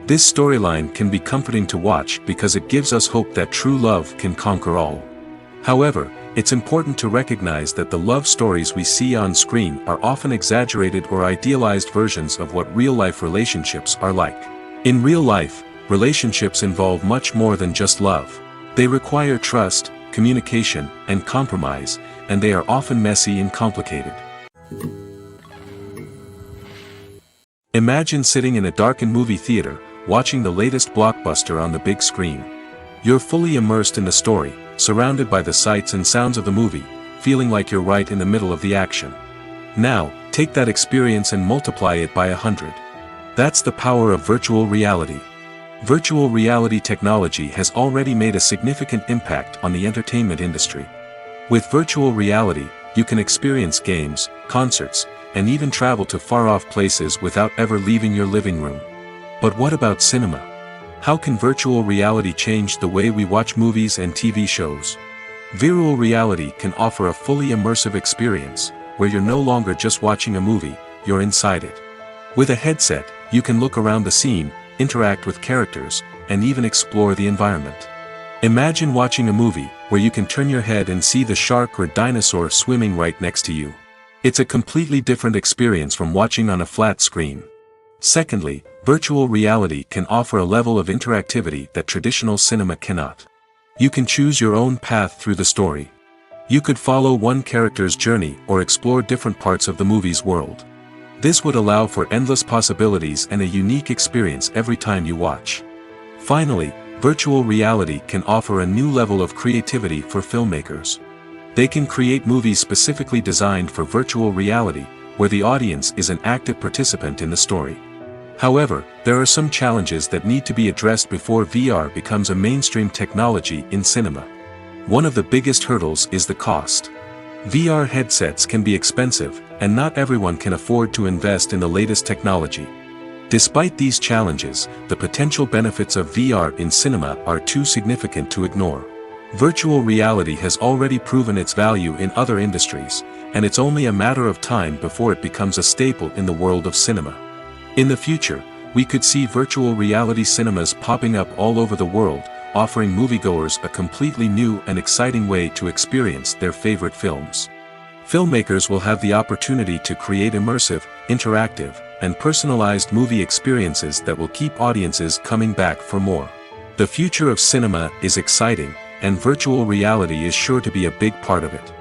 This storyline can be comforting to watch because it gives us hope that true love can conquer all. However, it's important to recognize that the love stories we see on screen are often exaggerated or idealized versions of what real-life relationships are like. In real life, relationships involve much more than just love. They require trust, communication, and compromise, and they are often messy and complicated. Imagine sitting in a darkened movie theater, watching the latest blockbuster on the big screen. You're fully immersed in the story, surrounded by the sights and sounds of the movie, feeling like you're right in the middle of the action. Now, take that experience and multiply it by 100. That's the power of virtual reality. Virtual reality technology has already made a significant impact on the entertainment industry. With virtual reality, you can experience games, concerts, and even travel to far-off places without ever leaving your living room. But what about cinema? How can virtual reality change the way we watch movies and TV shows? Virtual reality can offer a fully immersive experience, where you're no longer just watching a movie, you're inside it. With a headset, you can look around the scene, interact with characters, and even explore the environment. Imagine watching a movie where you can turn your head and see the shark or dinosaur swimming right next to you. It's a completely different experience from watching on a flat screen. Secondly, virtual reality can offer a level of interactivity that traditional cinema cannot. You can choose your own path through the story. You could follow one character's journey or explore different parts of the movie's world. This would allow for endless possibilities and a unique experience every time you watch. Finally, virtual reality can offer a new level of creativity for filmmakers. They can create movies specifically designed for virtual reality, where the audience is an active participant in the story. However, there are some challenges that need to be addressed before VR becomes a mainstream technology in cinema. One of the biggest hurdles is the cost. VR headsets can be expensive, and not everyone can afford to invest in the latest technology. Despite these challenges, the potential benefits of VR in cinema are too significant to ignore. Virtual reality has already proven its value in other industries, and it's only a matter of time before it becomes a staple in the world of cinema. In the future, we could see virtual reality cinemas popping up all over the world, offering moviegoers a completely new and exciting way to experience their favorite films. Filmmakers will have the opportunity to create immersive, interactive, and personalized movie experiences that will keep audiences coming back for more. The future of cinema is exciting, and virtual reality is sure to be a big part of it.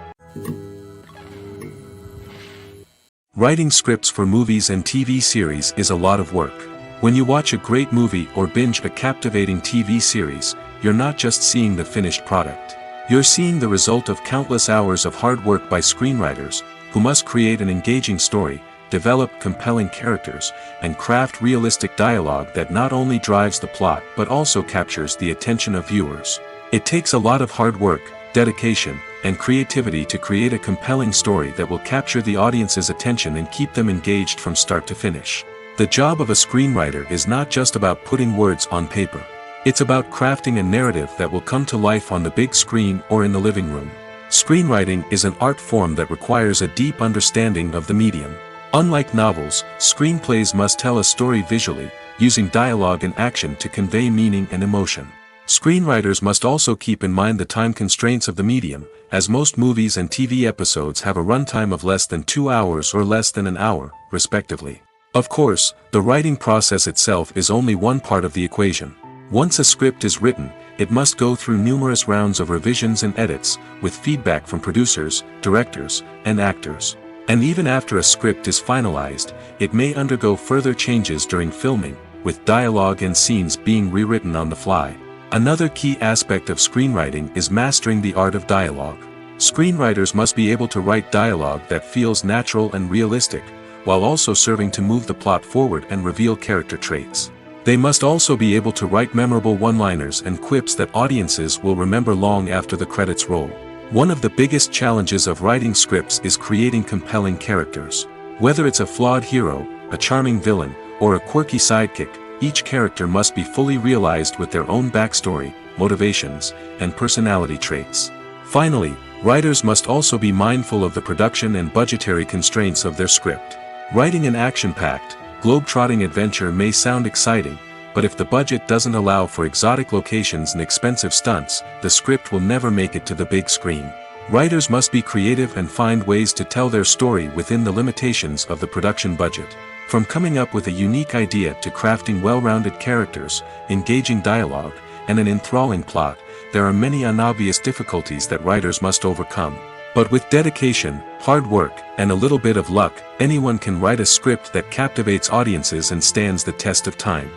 Writing scripts for movies and TV series is a lot of work. When you watch a great movie or binge a captivating TV series, you're not just seeing the finished product. You're seeing the result of countless hours of hard work by screenwriters, who must create an engaging story, develop compelling characters, and craft realistic dialogue that not only drives the plot but also captures the attention of viewers. It takes a lot of hard work, dedication, and creativity to create a compelling story that will capture the audience's attention and keep them engaged from start to finish. The job of a screenwriter is not just about putting words on paper. It's about crafting a narrative that will come to life on the big screen or in the living room. Screenwriting is an art form that requires a deep understanding of the medium. Unlike novels, screenplays must tell a story visually, using dialogue and action to convey meaning and emotion. Screenwriters must also keep in mind the time constraints of the medium, as most movies and TV episodes have a runtime of less than 2 hours or less than an hour, respectively. Of course, the writing process itself is only one part of the equation. Once a script is written, it must go through numerous rounds of revisions and edits, with feedback from producers, directors, and actors. And even after a script is finalized, it may undergo further changes during filming, with dialogue and scenes being rewritten on the fly. Another key aspect of screenwriting is mastering the art of dialogue. Screenwriters must be able to write dialogue that feels natural and realistic, while also serving to move the plot forward and reveal character traits. They must also be able to write memorable one-liners and quips that audiences will remember long after the credits roll. One of the biggest challenges of writing scripts is creating compelling characters. Whether it's a flawed hero, a charming villain, or a quirky sidekick. Each character must be fully realized with their own backstory, motivations, and personality traits. Finally, writers must also be mindful of the production and budgetary constraints of their script. Writing an action-packed, globe-trotting adventure may sound exciting, but if the budget doesn't allow for exotic locations and expensive stunts, the script will never make it to the big screen. Writers must be creative and find ways to tell their story within the limitations of the production budget. From coming up with a unique idea to crafting well-rounded characters, engaging dialogue, and an enthralling plot, there are many unobvious difficulties that writers must overcome. But with dedication, hard work, and a little bit of luck, anyone can write a script that captivates audiences and stands the test of time.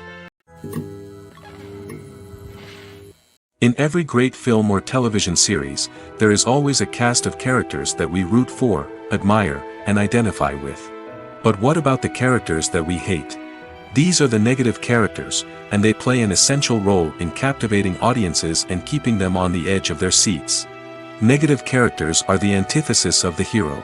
In every great film or television series, there is always a cast of characters that we root for, admire, and identify with. But what about the characters that we hate? These are the negative characters, and they play an essential role in captivating audiences and keeping them on the edge of their seats. Negative characters are the antithesis of the hero.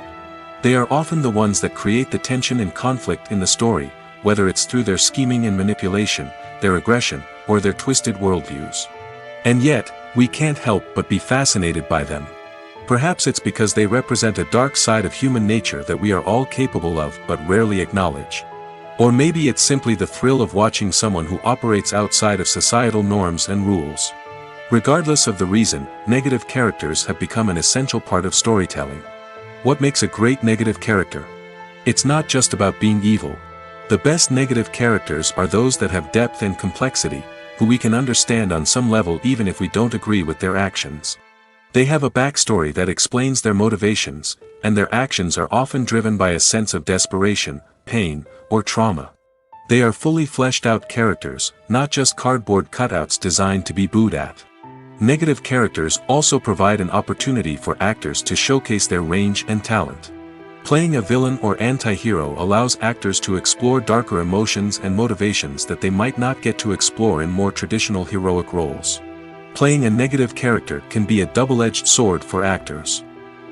They are often the ones that create the tension and conflict in the story, whether it's through their scheming and manipulation, their aggression, or their twisted worldviews. And yet, we can't help but be fascinated by them. Perhaps it's because they represent a dark side of human nature that we are all capable of but rarely acknowledge. Or maybe it's simply the thrill of watching someone who operates outside of societal norms and rules. Regardless of the reason, negative characters have become an essential part of storytelling. What makes a great negative character? It's not just about being evil. The best negative characters are those that have depth and complexity, who we can understand on some level even if we don't agree with their actions. They have a backstory that explains their motivations, and their actions are often driven by a sense of desperation, pain, or trauma. They are fully fleshed out characters, not just cardboard cutouts designed to be booed at. Negative characters also provide an opportunity for actors to showcase their range and talent. Playing a villain or anti-hero allows actors to explore darker emotions and motivations that they might not get to explore in more traditional heroic roles. Playing a negative character can be a double-edged sword for actors.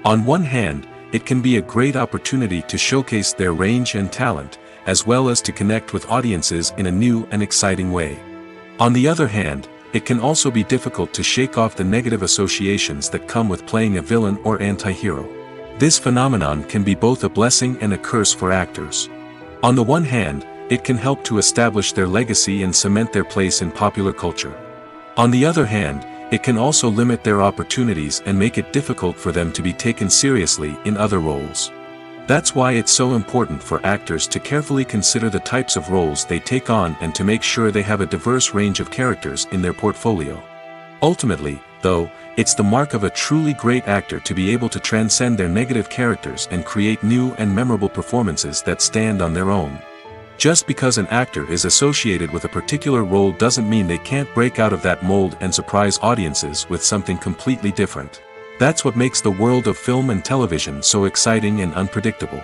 On one hand, it can be a great opportunity to showcase their range and talent, as well as to connect with audiences in a new and exciting way. On the other hand, it can also be difficult to shake off the negative associations that come with playing a villain or anti-hero. This phenomenon can be both a blessing and a curse for actors. On the one hand, it can help to establish their legacy and cement their place in popular culture. On the other hand, it can also limit their opportunities and make it difficult for them to be taken seriously in other roles. That's why it's so important for actors to carefully consider the types of roles they take on and to make sure they have a diverse range of characters in their portfolio. Ultimately, though, it's the mark of a truly great actor to be able to transcend their negative characters and create new and memorable performances that stand on their own. Just because an actor is associated with a particular role doesn't mean they can't break out of that mold and surprise audiences with something completely different. That's what makes the world of film and television so exciting and unpredictable.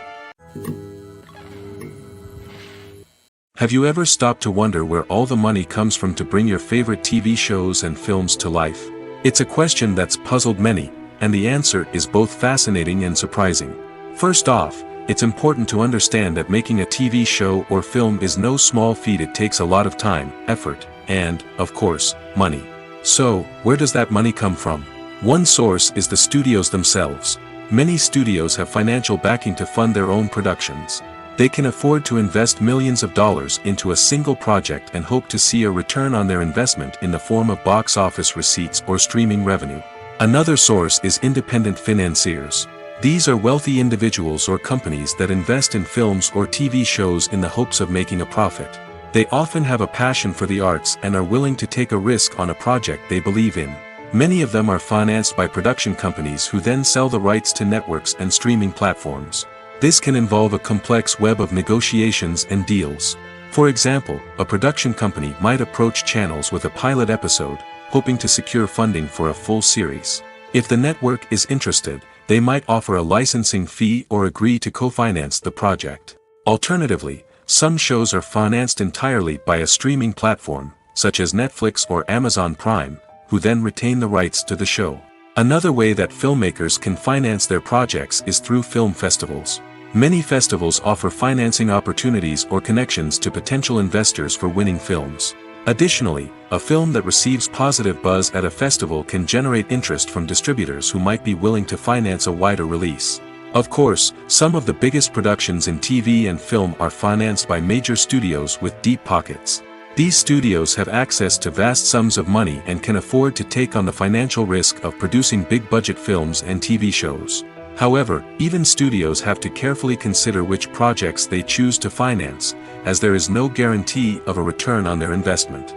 Have you ever stopped to wonder where all the money comes from to bring your favorite TV shows and films to life? It's a question that's puzzled many, and the answer is both fascinating and surprising. First off, it's important to understand that making a TV show or film is no small feat. It takes a lot of time, effort, and, of course, money. So, where does that money come from? One source is the studios themselves. Many studios have financial backing to fund their own productions. They can afford to invest millions of dollars into a single project and hope to see a return on their investment in the form of box office receipts or streaming revenue. Another source is independent financiers. These are wealthy individuals or companies that invest in films or TV shows in the hopes of making a profit. They often have a passion for the arts and are willing to take a risk on a project they believe in. Many of them are financed by production companies who then sell the rights to networks and streaming platforms. This can involve a complex web of negotiations and deals. For example, a production company might approach channels with a pilot episode, hoping to secure funding for a full series. If the network is interested, they might offer a licensing fee or agree to co-finance the project. Alternatively, some shows are financed entirely by a streaming platform, such as Netflix or Amazon Prime, who then retain the rights to the show. Another way that filmmakers can finance their projects is through film festivals. Many festivals offer financing opportunities or connections to potential investors for winning films. Additionally, a film that receives positive buzz at a festival can generate interest from distributors who might be willing to finance a wider release. Of course, some of the biggest productions in TV and film are financed by major studios with deep pockets. These studios have access to vast sums of money and can afford to take on the financial risk of producing big-budget films and TV shows. However, even studios have to carefully consider which projects they choose to finance, as there is no guarantee of a return on their investment.